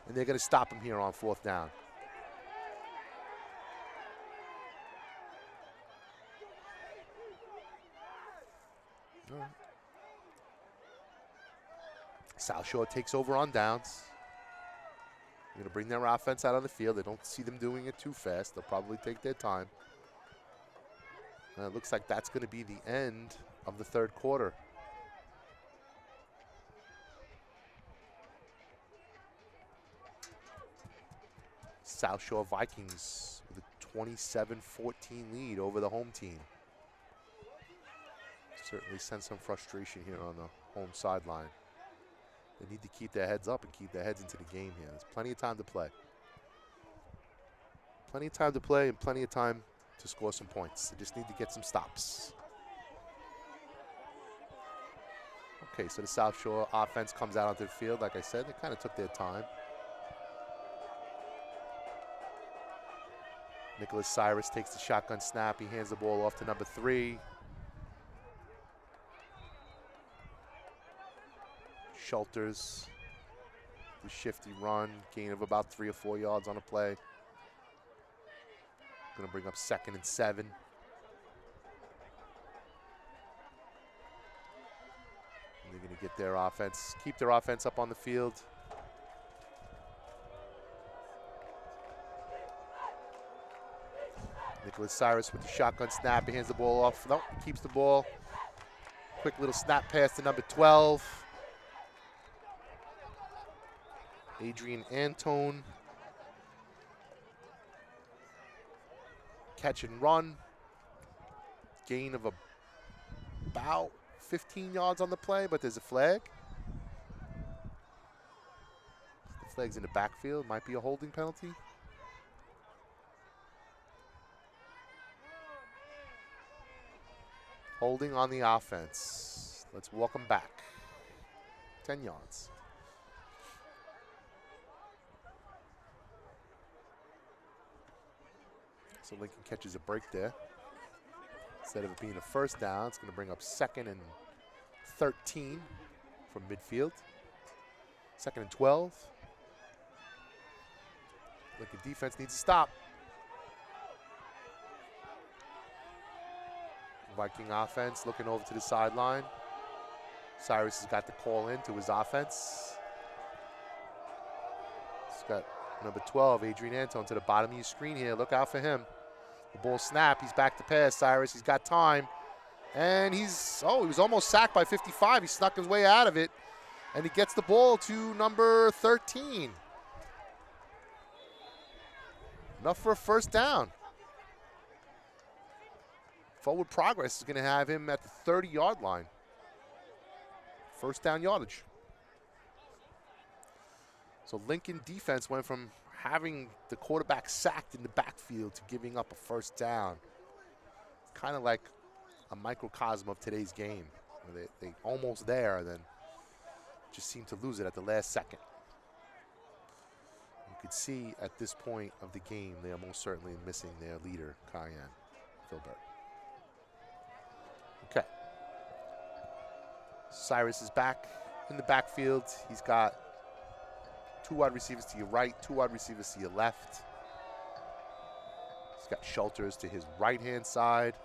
And they're going to stop him here on 4th down. All right. South Shore takes over on downs. They're going to bring their offense out on the field. They don't see them doing it too fast. They'll probably take their time. It looks like that's going to be the end of the 3rd quarter. South Shore Vikings with a 27-14 lead over the home team. Certainly sense some frustration here on the home sideline. They need to keep their heads up and keep their heads into the game here. There's plenty of time to play. Plenty of time to play and plenty of time to score some points. They just need to get some stops. Okay, so the South Shore offense comes out onto the field. Like I said, they kind of took their time. Nicholas Cyrus takes the shotgun snap. He hands the ball off to number 3. Schulters, the shifty run, gain of about 3 or 4 yards on a play. Going to bring up 2nd and 7. And they're going to get their offense, keep their offense up on the field. Nicholas Cyrus with the shotgun snap. He hands the ball off. Nope, keeps the ball. Quick little snap pass to number 12. Adrian Antone. Catch and run. Gain of about 15 yards on the play, but there's a flag. The flag's in the backfield. Might be a holding penalty. Holding on the offense. Let's walk them back. 10 yards. So Lincoln catches a break there. Instead of it being a first down, it's going to bring up 2nd and 13 from midfield. 2nd and 12. Lincoln defense needs to stop. Viking offense looking over to the sideline. Cyrus has got the call in to his offense. He's got number 12, Adrian Anton, to the bottom of your screen here. Look out for him. The ball snap. He's back to pass. Cyrus, he's got time. And he was almost sacked by 55. He snuck his way out of it. And he gets the ball to number 13. Enough for a first down. Forward progress is going to have him at the 30-yard line. First down yardage. So Lincoln defense went from having the quarterback sacked in the backfield to giving up a first down. Kind of like a microcosm of today's game. They almost there, then just seem to lose it at the last second. You could see at this point of the game, they are most certainly missing their leader, Cayenne Filbert. Okay. Cyrus is back in the backfield. He's got 2 wide receivers to your right, 2 wide receivers to your left. He's got Schulters to his right-hand side.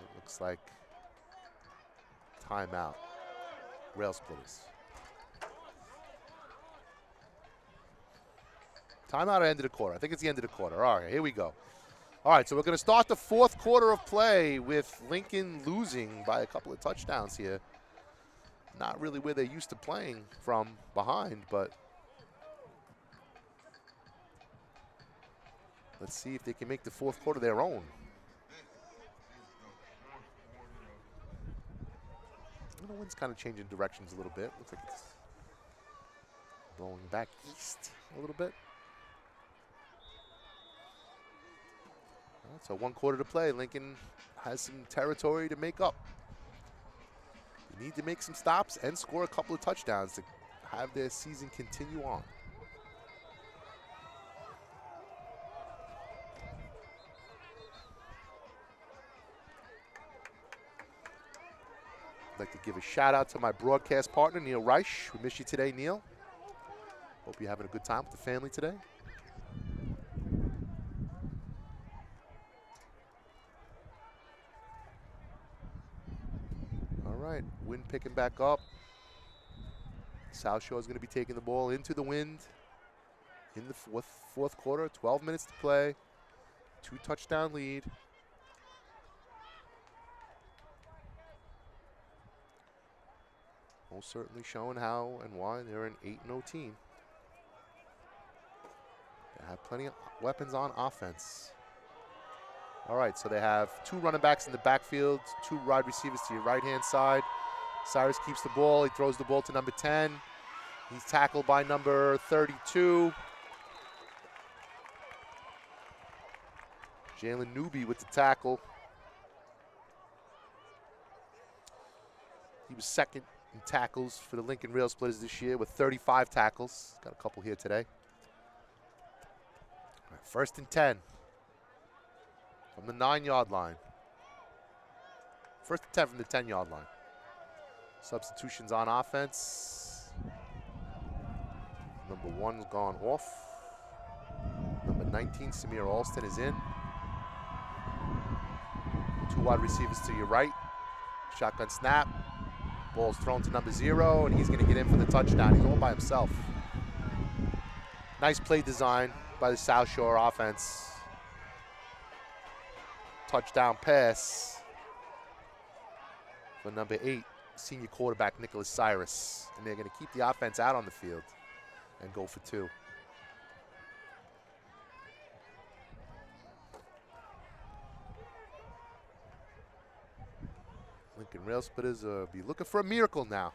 It looks like timeout. Railsplitters. Timeout at the end of the quarter. I think it's the end of the quarter. All right, here we go. All right, so we're going to start the 4th quarter of play with Lincoln losing by a couple of touchdowns here. Not really where they're used to playing from behind, but let's see if they can make the 4th quarter their own. The wind's kind of changing directions a little bit. Looks like it's blowing back east a little bit. All right, so 1 quarter to play. Lincoln has some territory to make up. They need to make some stops and score a couple of touchdowns to have their season continue on. I'd like to give a shout out to my broadcast partner, Neil Reich. We miss you today, Neil. Hope you're having a good time with the family today. All right, wind picking back up. South Shore is going to be taking the ball into the wind in the fourth quarter. 12 minutes to play. 2-touchdown lead. Most certainly showing how and why they're an 8-0 team. They have plenty of weapons on offense. All right, so they have 2 running backs in the backfield, 2 wide receivers to your right-hand side. Cyrus keeps the ball. He throws the ball to number 10. He's tackled by number 32. Jalen Newby with the tackle. He was second in tackles for the Lincoln Railsplitters this year with 35 tackles. Got a couple here today. All right, 1st and 10 from the 9-yard line. 1st and 10 from the 10-yard line. Substitutions on offense. Number 1's gone off. Number 19, Samir Alston, is in. 2 wide receivers to your right. Shotgun snap. Ball's thrown to number 0, and he's going to get in for the touchdown. He's all by himself. Nice play design by the South Shore offense. Touchdown pass for number 8, senior quarterback Nicholas Cyrus. And they're going to keep the offense out on the field and go for 2. Lincoln Railsplitters be looking for a miracle now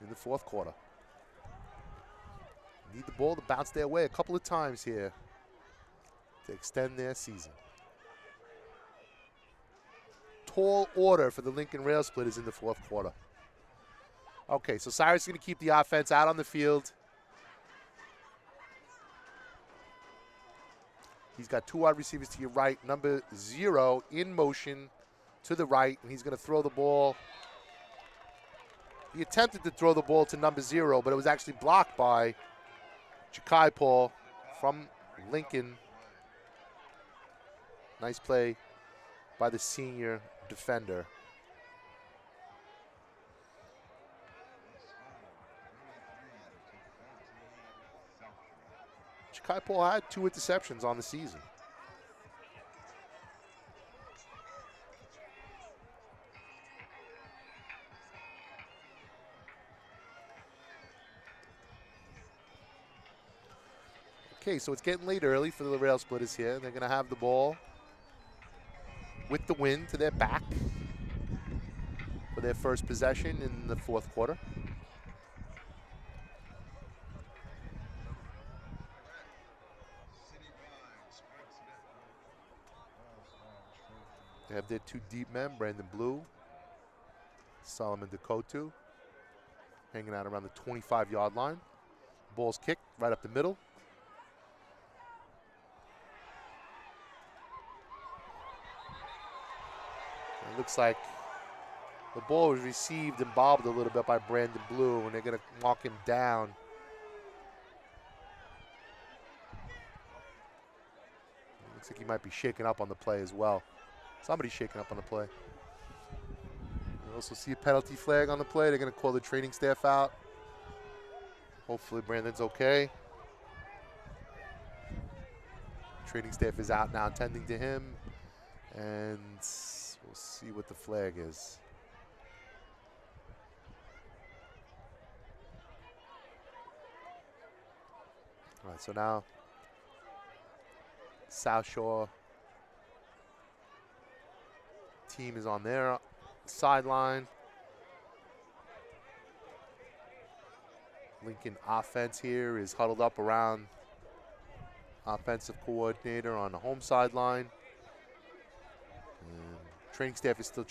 in the 4th quarter. Need the ball to bounce their way a couple of times here to extend their season. Tall order for the Lincoln Railsplitters in the fourth quarter. Okay, so Cyrus is going to keep the offense out on the field. He's got two wide receivers to your right. Number 0 in motion to the right, and he's going to throw the ball. He attempted to throw the ball to number 0, but it was actually blocked by Ja'Kai Paul from Lincoln. Nice play by the senior defender. Ja'Kai Paul had 2 interceptions on the season. Okay, so it's getting late early for the Railsplitters here. They're going to have the ball with the wind to their back for their first possession in the fourth quarter. They have their 2 deep men, Brandon Blue, Solomon Dekotu, hanging out around the 25-yard line. Ball's kicked right up the middle. It looks like the ball was received and bobbled a little bit by Brandon Blue, and they're going to mark him down. Looks like he might be shaken up on the play as well. Somebody's shaken up on the play. We also see a penalty flag on the play. They're going to call the training staff out. Hopefully Brandon's okay. Training staff is out now tending to him. And we'll see what the flag is. All right, so now South Shore team is on their sideline. Lincoln offense here is huddled up around offensive coordinator on the home sideline. And training staff is still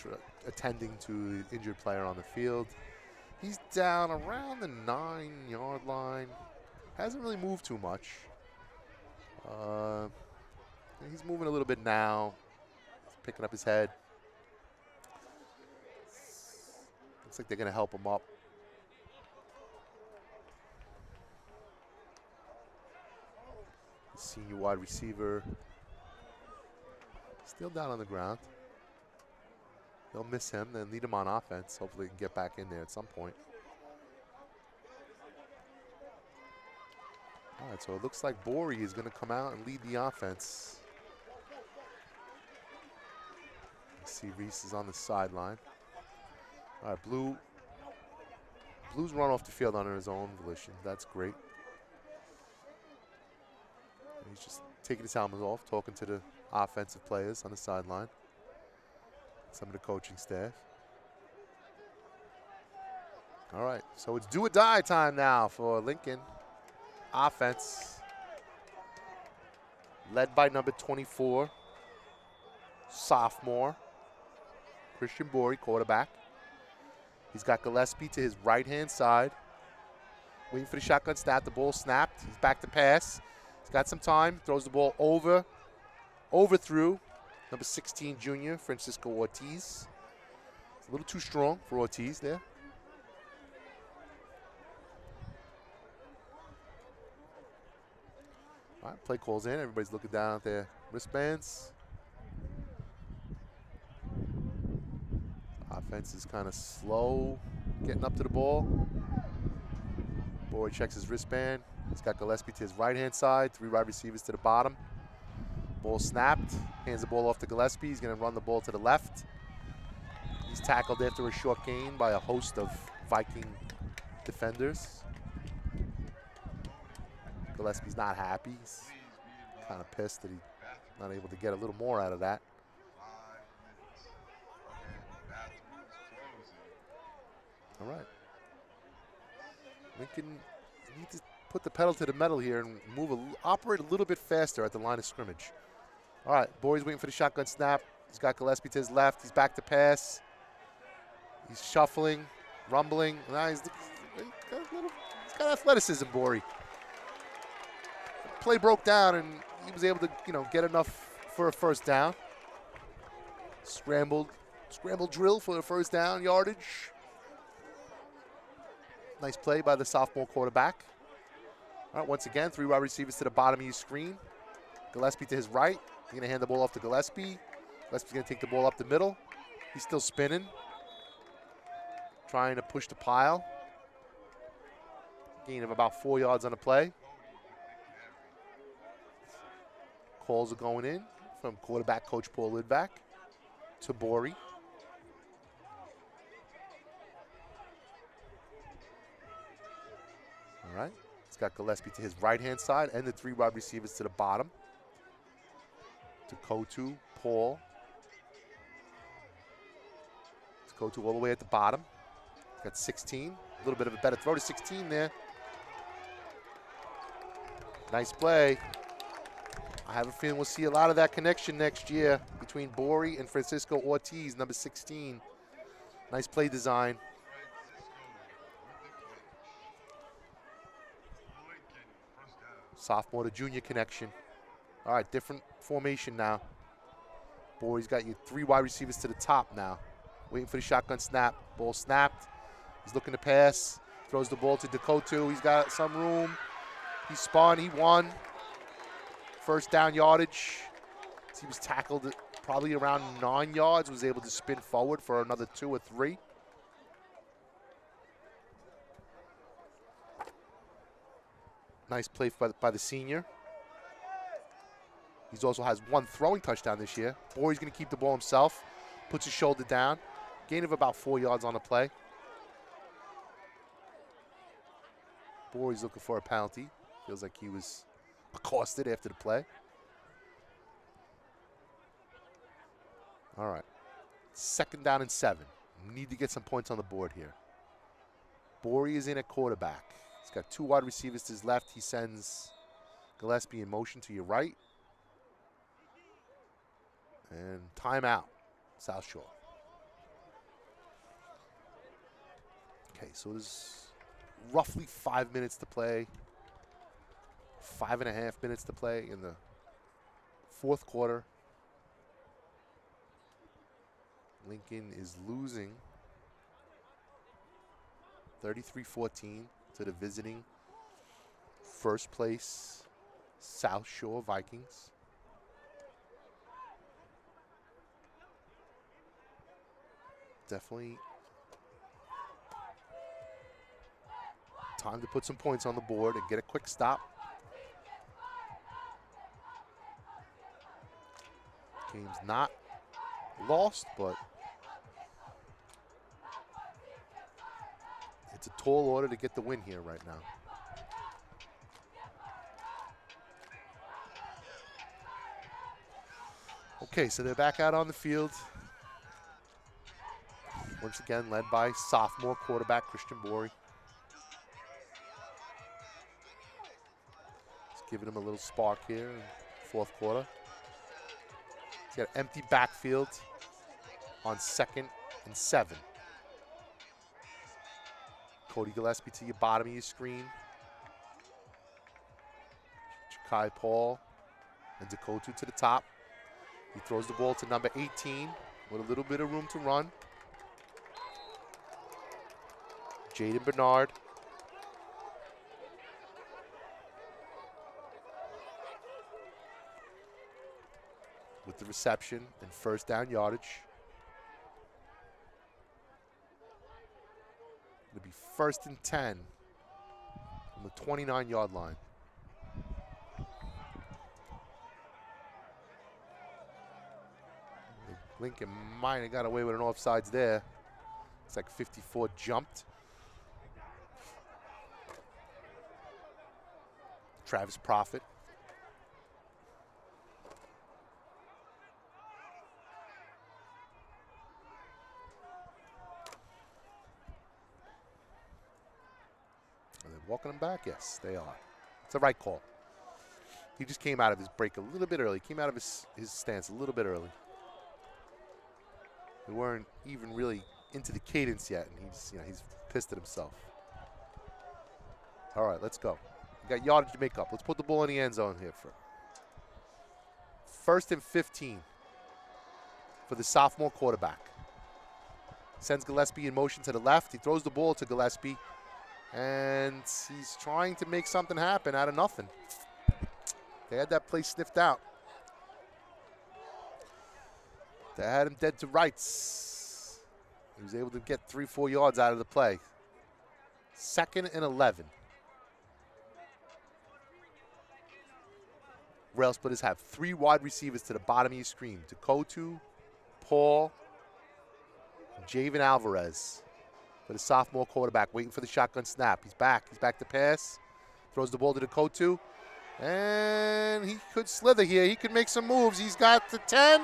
attending to the injured player on the field. He's down around the 9-yard line. Hasn't really moved too much. He's moving a little bit now. He's picking up his head. Looks like they're going to help him up. The senior wide receiver still down on the ground. They'll miss him, then lead him on offense. Hopefully he can get back in there at some point. All right, so it looks like Borey is going to come out and lead the offense. You see Reese is on the sideline. All right, Blue's run off the field on his own volition. That's great. And he's just taking his helmet off, talking to the offensive players on the sideline. Some of the coaching staff. All right, so it's do or die time now for Lincoln. Offense led by number 24, sophomore, Christian Borey, quarterback. He's got Gillespie to his right-hand side. Waiting for the shotgun snap. The ball snapped. He's back to pass. He's got some time. Throws the ball overthrew number 16 junior, Francisco Ortiz. It's a little too strong for Ortiz there. All right, play calls in. Everybody's looking down at their wristbands. Offense is kind of slow getting up to the ball. Boyd checks his wristband. He's got Gillespie to his right-hand side, 3 wide receivers to the bottom. Ball snapped. Hands the ball off to Gillespie. He's going to run the ball to the left. He's tackled after a short gain by a host of Viking defenders. Gillespie's not happy. He's kind of pissed that he's not able to get a little more out of that. All right. Lincoln needs to put the pedal to the metal here and operate a little bit faster at the line of scrimmage. All right, Borey's waiting for the shotgun snap. He's got Gillespie to his left. He's back to pass. He's shuffling, rumbling. Nah, he's got athleticism, Borey. Play broke down, and he was able to, get enough for a first down. Scramble drill for the first down yardage. Nice play by the sophomore quarterback. All right, once again, 3 wide receivers to the bottom of your screen. Gillespie to his right. He's going to hand the ball off to Gillespie. Gillespie's going to take the ball up the middle. He's still spinning. Trying to push the pile. Gain of about 4 yards on the play. Calls are going in from quarterback coach Paul Lidvack to Borey. All right. He's got Gillespie to his right-hand side and the 3 wide receivers to the bottom. To Kotu, Paul. To Kotu all the way at the bottom. Got 16. A little bit of a better throw to 16 there. Nice play. I have a feeling we'll see a lot of that connection next year between Borey and Francisco Ortiz, number 16. Nice play design. Sophomore to junior connection. All right, different formation now. Borey's got you 3 wide receivers to the top now. Waiting for the shotgun snap. Ball snapped. He's looking to pass. Throws the ball to Dekotu. He's got some room. He spun. He won. First down yardage. He was tackled at probably around 9 yards. Was able to spin forward for another 2 or 3. Nice play by the senior. He also has 1 throwing touchdown this year. Borey's going to keep the ball himself. Puts his shoulder down. Gain of about 4 yards on the play. Borey's looking for a penalty. Feels like he was accosted after the play. All right. 2nd down and 7. Need to get some points on the board here. Borey is in at quarterback. He's got 2 wide receivers to his left. He sends Gillespie in motion to your right. And timeout, South Shore. Okay, so there's roughly 5 minutes to play. 5.5 minutes to play in the 4th quarter. Lincoln is losing 33-14 to the visiting first place South Shore Vikings. Definitely time to put some points on the board and get a quick stop. Game's not lost, but it's a tall order to get the win here right now. Okay, so they're back out on the field. Once again, led by sophomore quarterback Christian Borey. Just giving him a little spark here in the 4th quarter. He's got an empty backfield on 2nd and 7. Cody Gillespie to your bottom of your screen. Jakai Paul and Dekotu to the top. He throws the ball to number 18 with a little bit of room to run. Jaden Bernard. With the reception and first down yardage. It'll be 1st and 10 on the 29-yard line. Lincoln might have got away with an offsides there. It's like 54 jumped. Travis Profit. And then walking him back? Yes, they are. It's the right call. He just came out of his break a little bit early. Came out of his stance a little bit early. We weren't even really into the cadence yet, and he's pissed at himself. All right, let's go. We got yardage to make up. Let's put the ball in the end zone here for 1st and 15 for the sophomore quarterback. Sends Gillespie in motion to the left. He throws the ball to Gillespie, and he's trying to make something happen out of nothing. They had that play sniffed out. They had him dead to rights. He was able to get 3-4 yards out of the play. 2nd and 11. Railsplitters have 3 wide receivers to the bottom of your screen. Dakotu, Paul, Javen Alvarez for the sophomore quarterback, waiting for the shotgun snap. He's back. He's back to pass. Throws the ball to Dakotu. And he could slither here. He could make some moves. He's got the 10.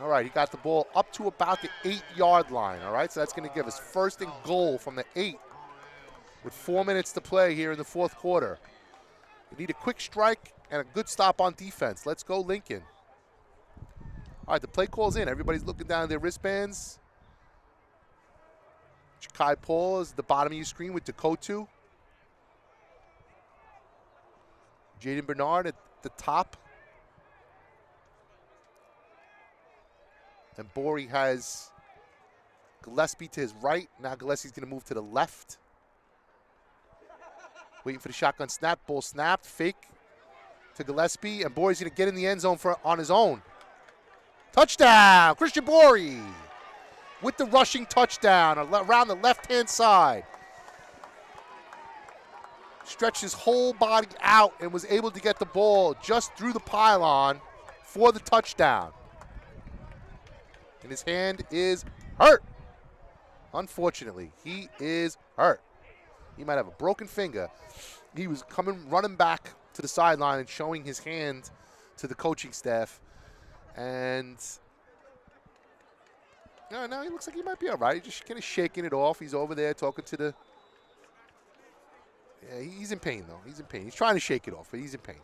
All right, he got the ball up to about the 8-yard line. All right, so that's going to give us 1st and goal from the 8 with 4 minutes to play here in the 4th quarter. We need a quick strike and a good stop on defense. Let's go, Lincoln. All right, the play call's in. Everybody's looking down at their wristbands. Ja'Kai Paul is at the bottom of your screen with Dakotu. Jaden Bernard at the top. And Borey has Gillespie to his right. Now Gillespie's going to move to the left. Waiting for the shotgun snap. Ball snapped. Fake to Gillespie. And Borey's going to get in the end zone on his own. Touchdown! Christian Borey with the rushing touchdown around the left-hand side. Stretched his whole body out and was able to get the ball just through the pylon for the touchdown. And his hand is hurt. Unfortunately, he is hurt. He might have a broken finger. He was running back to the sideline and showing his hand to the coaching staff. And no, he looks like he might be all right. He's just kind of shaking it off. He's over there talking to the... Yeah, he's in pain, though. He's in pain. He's trying to shake it off, but he's in pain.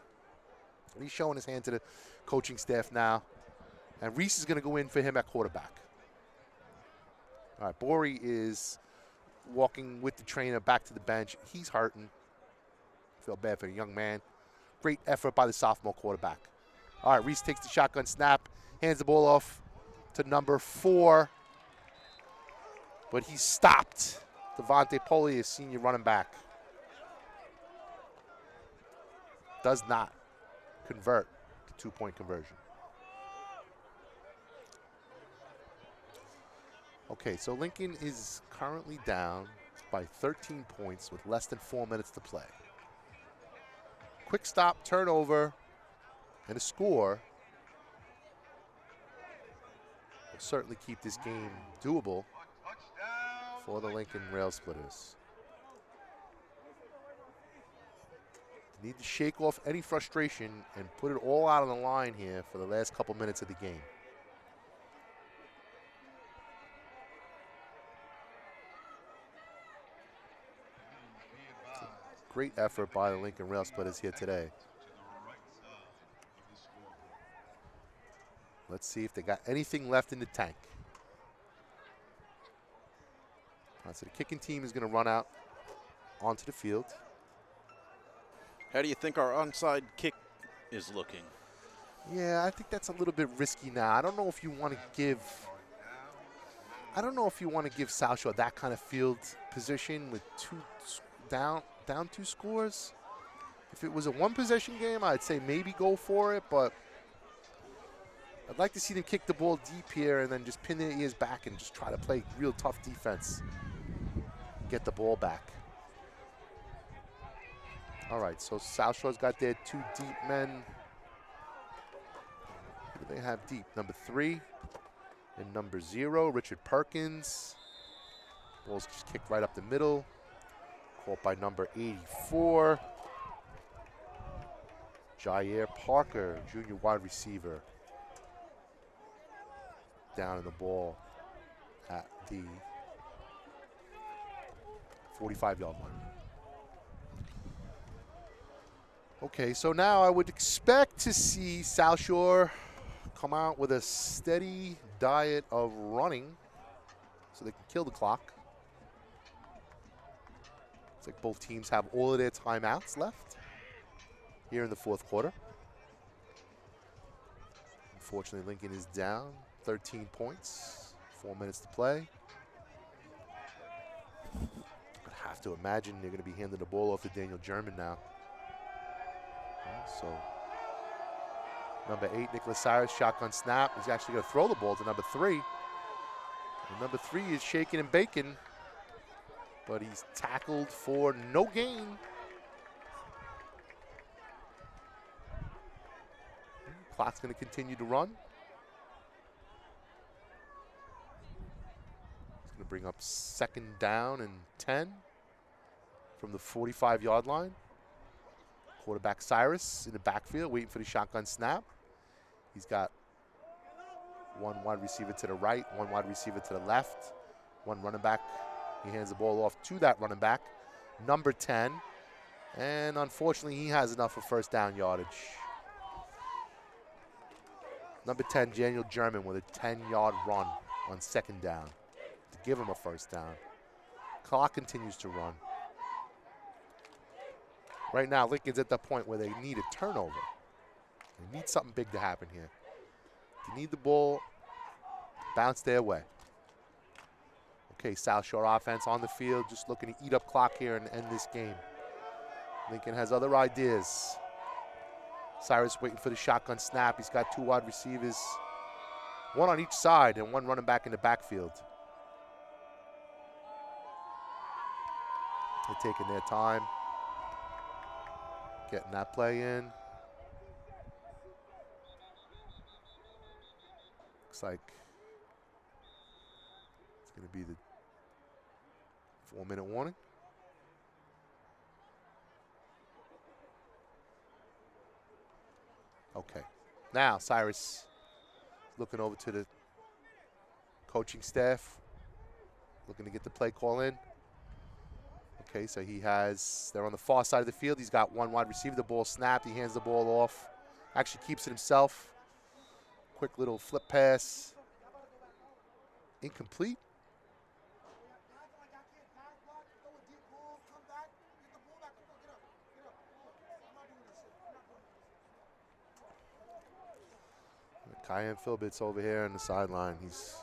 And he's showing his hand to the coaching staff now. And Reese is going to go in for him at quarterback. All right, Borey is walking with the trainer back to the bench. He's hurting. Feel bad for the young man. Great effort by the sophomore quarterback. All right, Reese takes the shotgun snap, hands the ball off to number 4. But he's stopped. Devontae Poley, is senior running back. Does not convert the 2-point conversion. Okay, so Lincoln is currently down by 13 points with less than 4 minutes to play. Quick stop, turnover, and a score will certainly keep this game doable for the Lincoln Railsplitters. Need to shake off any frustration and put it all out on the line here for the last couple minutes of the game. Great effort by the Lincoln Railsplitters here today. Let's see if they got anything left in the tank. All right, so the kicking team is going to run out onto the field. How do you think our onside kick is looking? Yeah, I think that's a little bit risky now. I don't know if you want to give South Shore that kind of field position with down 2 scores. If it was a 1-possession game, I'd say maybe go for it, but I'd like to see them kick the ball deep here and then just pin their ears back and just try to play real tough defense. Get the ball back. All right, so South Shore's got their 2 deep men. Who do they have deep? Number 3 and number 0, Richard Perkins. Ball's just kicked right up the middle. Caught by number 84. Jair Parker, junior wide receiver. Down in the ball at the 45-yard line. Okay, so now I would expect to see South Shore come out with a steady diet of running so they can kill the clock. Looks like both teams have all of their timeouts left here in the fourth quarter. Unfortunately, Lincoln is down 13 points, 4 minutes to play. I have to imagine they're going to be handing the ball off to Daniel German now. So, number 8, Nicholas Cyrus, shotgun snap. He's actually going to throw the ball to number 3. And number 3 is shaking and baking, but he's tackled for no gain. Clock's going to continue to run. He's going to bring up 2nd down and 10 from the 45-yard line. Quarterback Cyrus in the backfield waiting for the shotgun snap. He's got 1 wide receiver to the right, 1 wide receiver to the left, 1 running back. He hands the ball off to that running back, number 10. And unfortunately, he has enough for first down yardage. Number 10, Daniel German, with a 10-yard run on 2nd down to give him a first down. Clock continues to run. Right now, Lincoln's at the point where they need a turnover. They need something big to happen here. They need the ball bounce their way. Okay, South Shore offense on the field, just looking to eat up clock here and end this game. Lincoln has other ideas. Cyrus waiting for the shotgun snap. He's got 2 wide receivers, 1 on each side and 1 running back in the backfield. They're taking their time, getting that play in. Looks like it's going to be the 4-minute warning. Okay. Now Cyrus looking over to the coaching staff, looking to get the play call in. Okay, so they're on the far side of the field. He's got 1 wide receiver, the ball snapped. He hands the ball off, actually keeps it himself. Quick little flip pass. Incomplete. Kyan Philbitz over here on the sideline. He's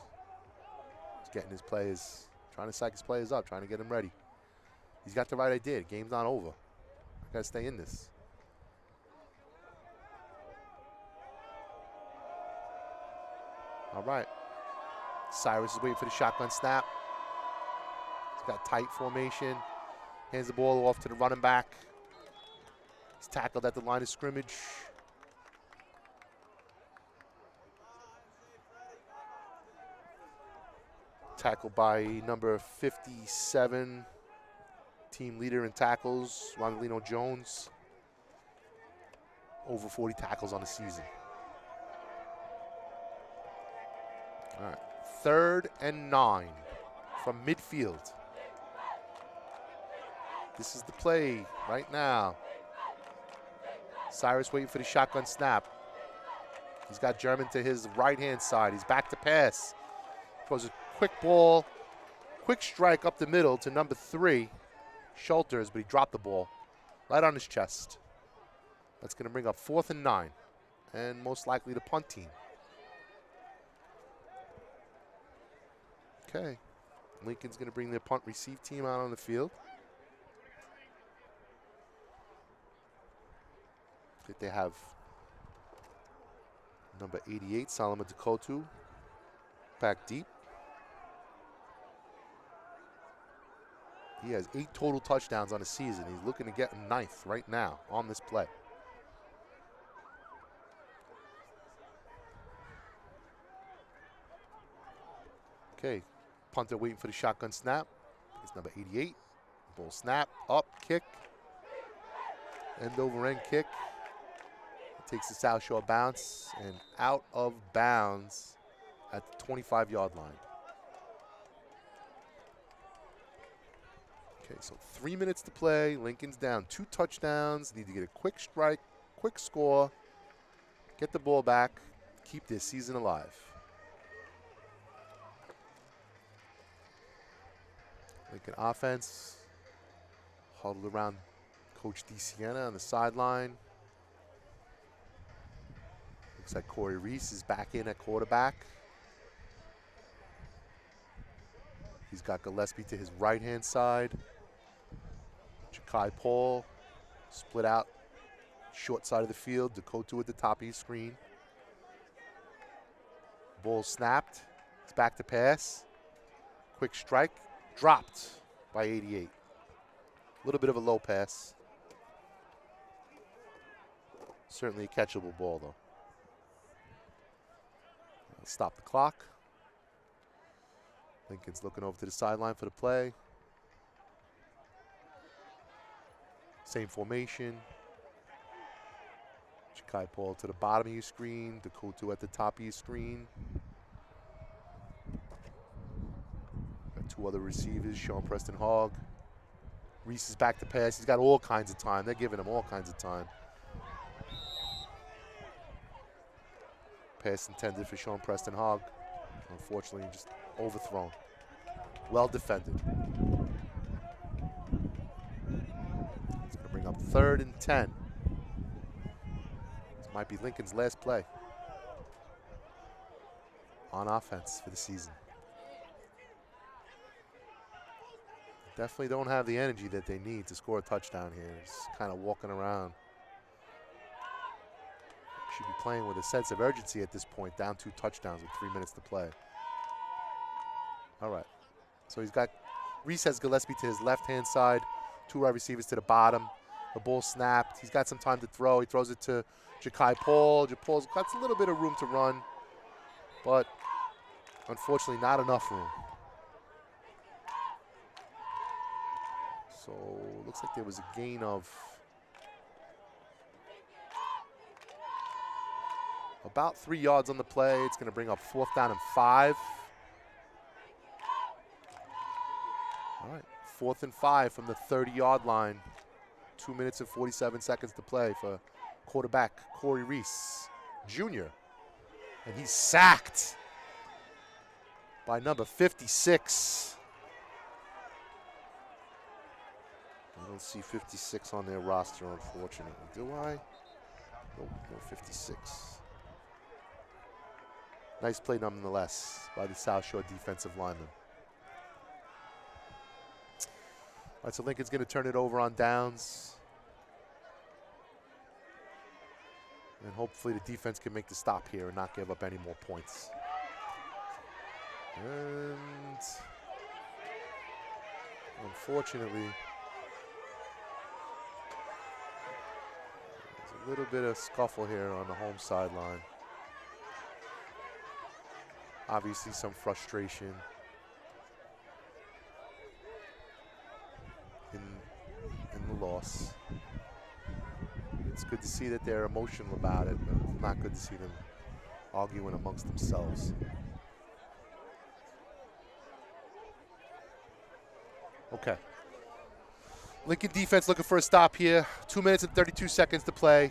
getting his players, trying to psych his players up, trying to get them ready. He's got the right idea. The game's not over. I gotta stay in this. All right. Cyrus is waiting for the shotgun snap. He's got tight formation. Hands the ball off to the running back. He's tackled at the line of scrimmage. Tackled by number 57, team leader in tackles, Ronaldino Jones. Over 40 tackles on the season. All right, 3rd and 9 from midfield. This is the play right now. Cyrus waiting for the shotgun snap. He's got German to his right-hand side. He's back to pass. Throws a quick ball, quick strike up the middle to number 3, Schulters, but he dropped the ball right on his chest. That's going to bring up 4th and 9, and most likely the punt team. Okay, Lincoln's going to bring their punt receive team out on the field. I think they have number 88, Solomon Dakotu, back deep. He has 8 total touchdowns on the season. He's looking to get a 9th right now on this play. Okay, punter waiting for the shotgun snap. It's number 88. Ball snap, up, kick. End over end kick. Takes the South Shore bounce and out of bounds at the 25-yard line. Okay, so 3 minutes to play. Lincoln's down 2 touchdowns. Need to get a quick strike, quick score, get the ball back, keep this season alive. Lincoln offense huddled around Coach DeSiena on the sideline. Looks like Corey Reese is back in at quarterback. He's got Gillespie to his right-hand side. Ja'Kai Paul split out short side of the field. Dakota at the top of his screen. Ball snapped. It's back to pass. Quick strike. Dropped by 88. A little bit of a low pass. Certainly a catchable ball, though. Stop the clock. Lincoln's looking over to the sideline for the play. Same formation. Ja'Kai Paul to the bottom of your screen. Dakota at the top of your screen. Got 2 other receivers, Sean Preston Hogg. Reese is back to pass. He's got all kinds of time. They're giving him all kinds of time. Pass intended for Sean Preston Hogg. Unfortunately, just overthrown. Well defended. It's going to bring up 3rd and 10. This might be Lincoln's last play on offense for the season. Definitely don't have the energy that they need to score a touchdown here. Just kind of walking around. Should be playing with a sense of urgency at this point, down 2 touchdowns with 3 minutes to play. All right. So he's got Reese has Gillespie to his left-hand side, 2 wide receivers to the bottom. The ball snapped. He's got some time to throw. He throws it to Ja'Kai Paul. Paul's got a little bit of room to run, but unfortunately not enough room. So looks like there was a gain of about 3 yards on the play. It's going to bring up 4th down and 5. All right, 4th and 5 from the 30-yard line. 2 minutes and 47 seconds to play for quarterback Corey Reese, Jr. And he's sacked by number 56. I don't see 56 on their roster, unfortunately. Do I? Nope, no 56. Nice play nonetheless by the South Shore defensive lineman. All right, so Lincoln's going to turn it over on downs. And hopefully the defense can make the stop here and not give up any more points. And unfortunately, there's a little bit of scuffle here on the home sideline. Obviously some frustration in the loss. It's good to see that they're emotional about it, but it's not good to see them arguing amongst themselves. Okay. Lincoln defense looking for a stop here. 2 minutes and 32 seconds to play.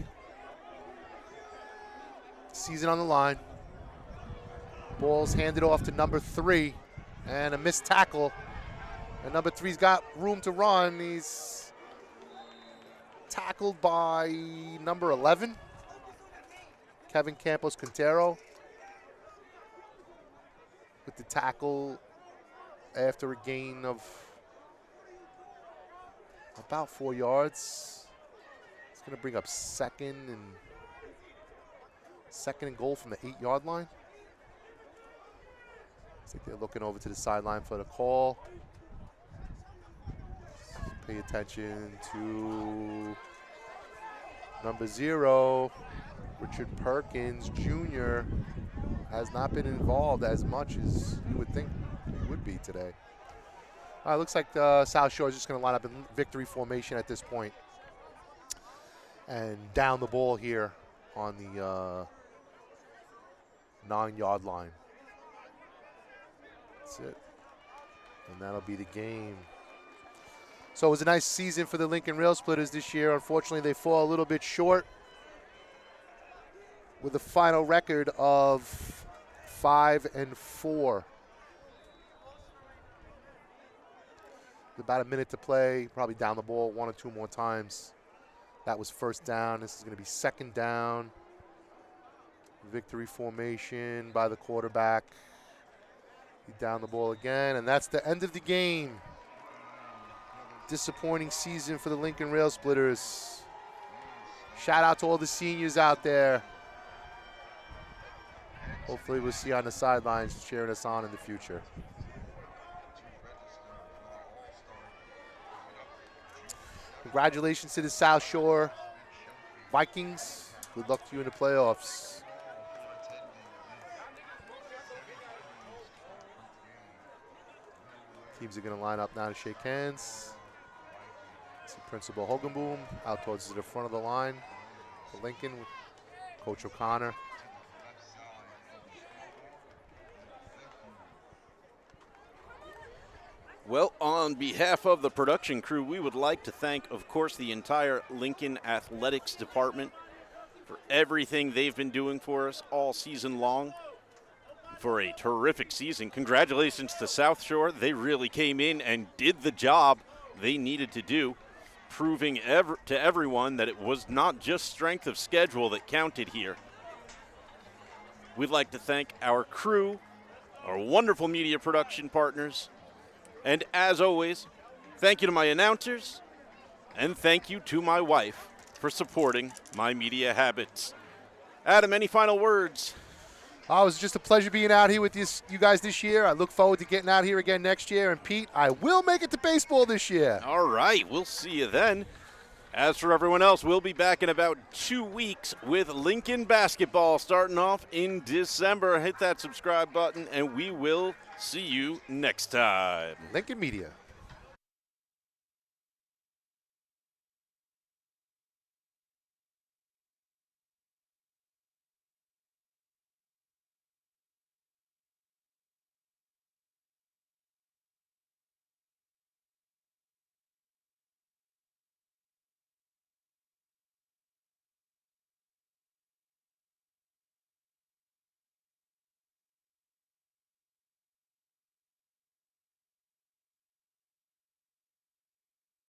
Season on the line. Ball's handed off to number 3, and a missed tackle. And number 3's got room to run. He's tackled by number 11, Kevin Campos Quintero, with the tackle after a gain of about 4 yards. It's going to bring up second and goal from the 8-yard line. Looks like they're looking over to the sideline for the call. Pay attention to number 0, Richard Perkins Jr. has not been involved as much as you would think he would be today. Looks like South Shore is just going to line up in victory formation at this point and down the ball here on the 9-yard line. That's it. And that'll be the game. So it was a nice season for the Lincoln Railsplitters this year. Unfortunately, they fall a little bit short with a final record of 5-4. About a minute to play, probably down the ball 1 or 2 more times. That was first down. This is going to be second down. Victory formation by the quarterback. He down the ball again, and that's the end of the game. Disappointing season for the Lincoln Railsplitters. Shout out to all the seniors out there. Hopefully we'll see you on the sidelines cheering us on in the future. Congratulations to the South Shore Vikings. Good luck to you in the playoffs. Teams are going to line up now to shake hands. See Principal Hogenboom out towards the front of the line for Lincoln. Coach O'Connor. Well, on behalf of the production crew, we would like to thank, of course, the entire Lincoln Athletics Department for everything they've been doing for us all season long. For a terrific season. Congratulations to South Shore. They really came in and did the job they needed to do, proving to everyone that it was not just strength of schedule that counted here. We'd like to thank our crew, our wonderful media production partners, and as always, thank you to my announcers, and thank you to my wife for supporting my media habits. Adam, any final words? Oh, it was just a pleasure being out here with you guys this year. I look forward to getting out here again next year. And, Pete, I will make it to baseball this year. All right, we'll see you then. As for everyone else, we'll be back in about 2 weeks with Lincoln basketball starting off in December. Hit that subscribe button, and we will see you next time. Lincoln Media.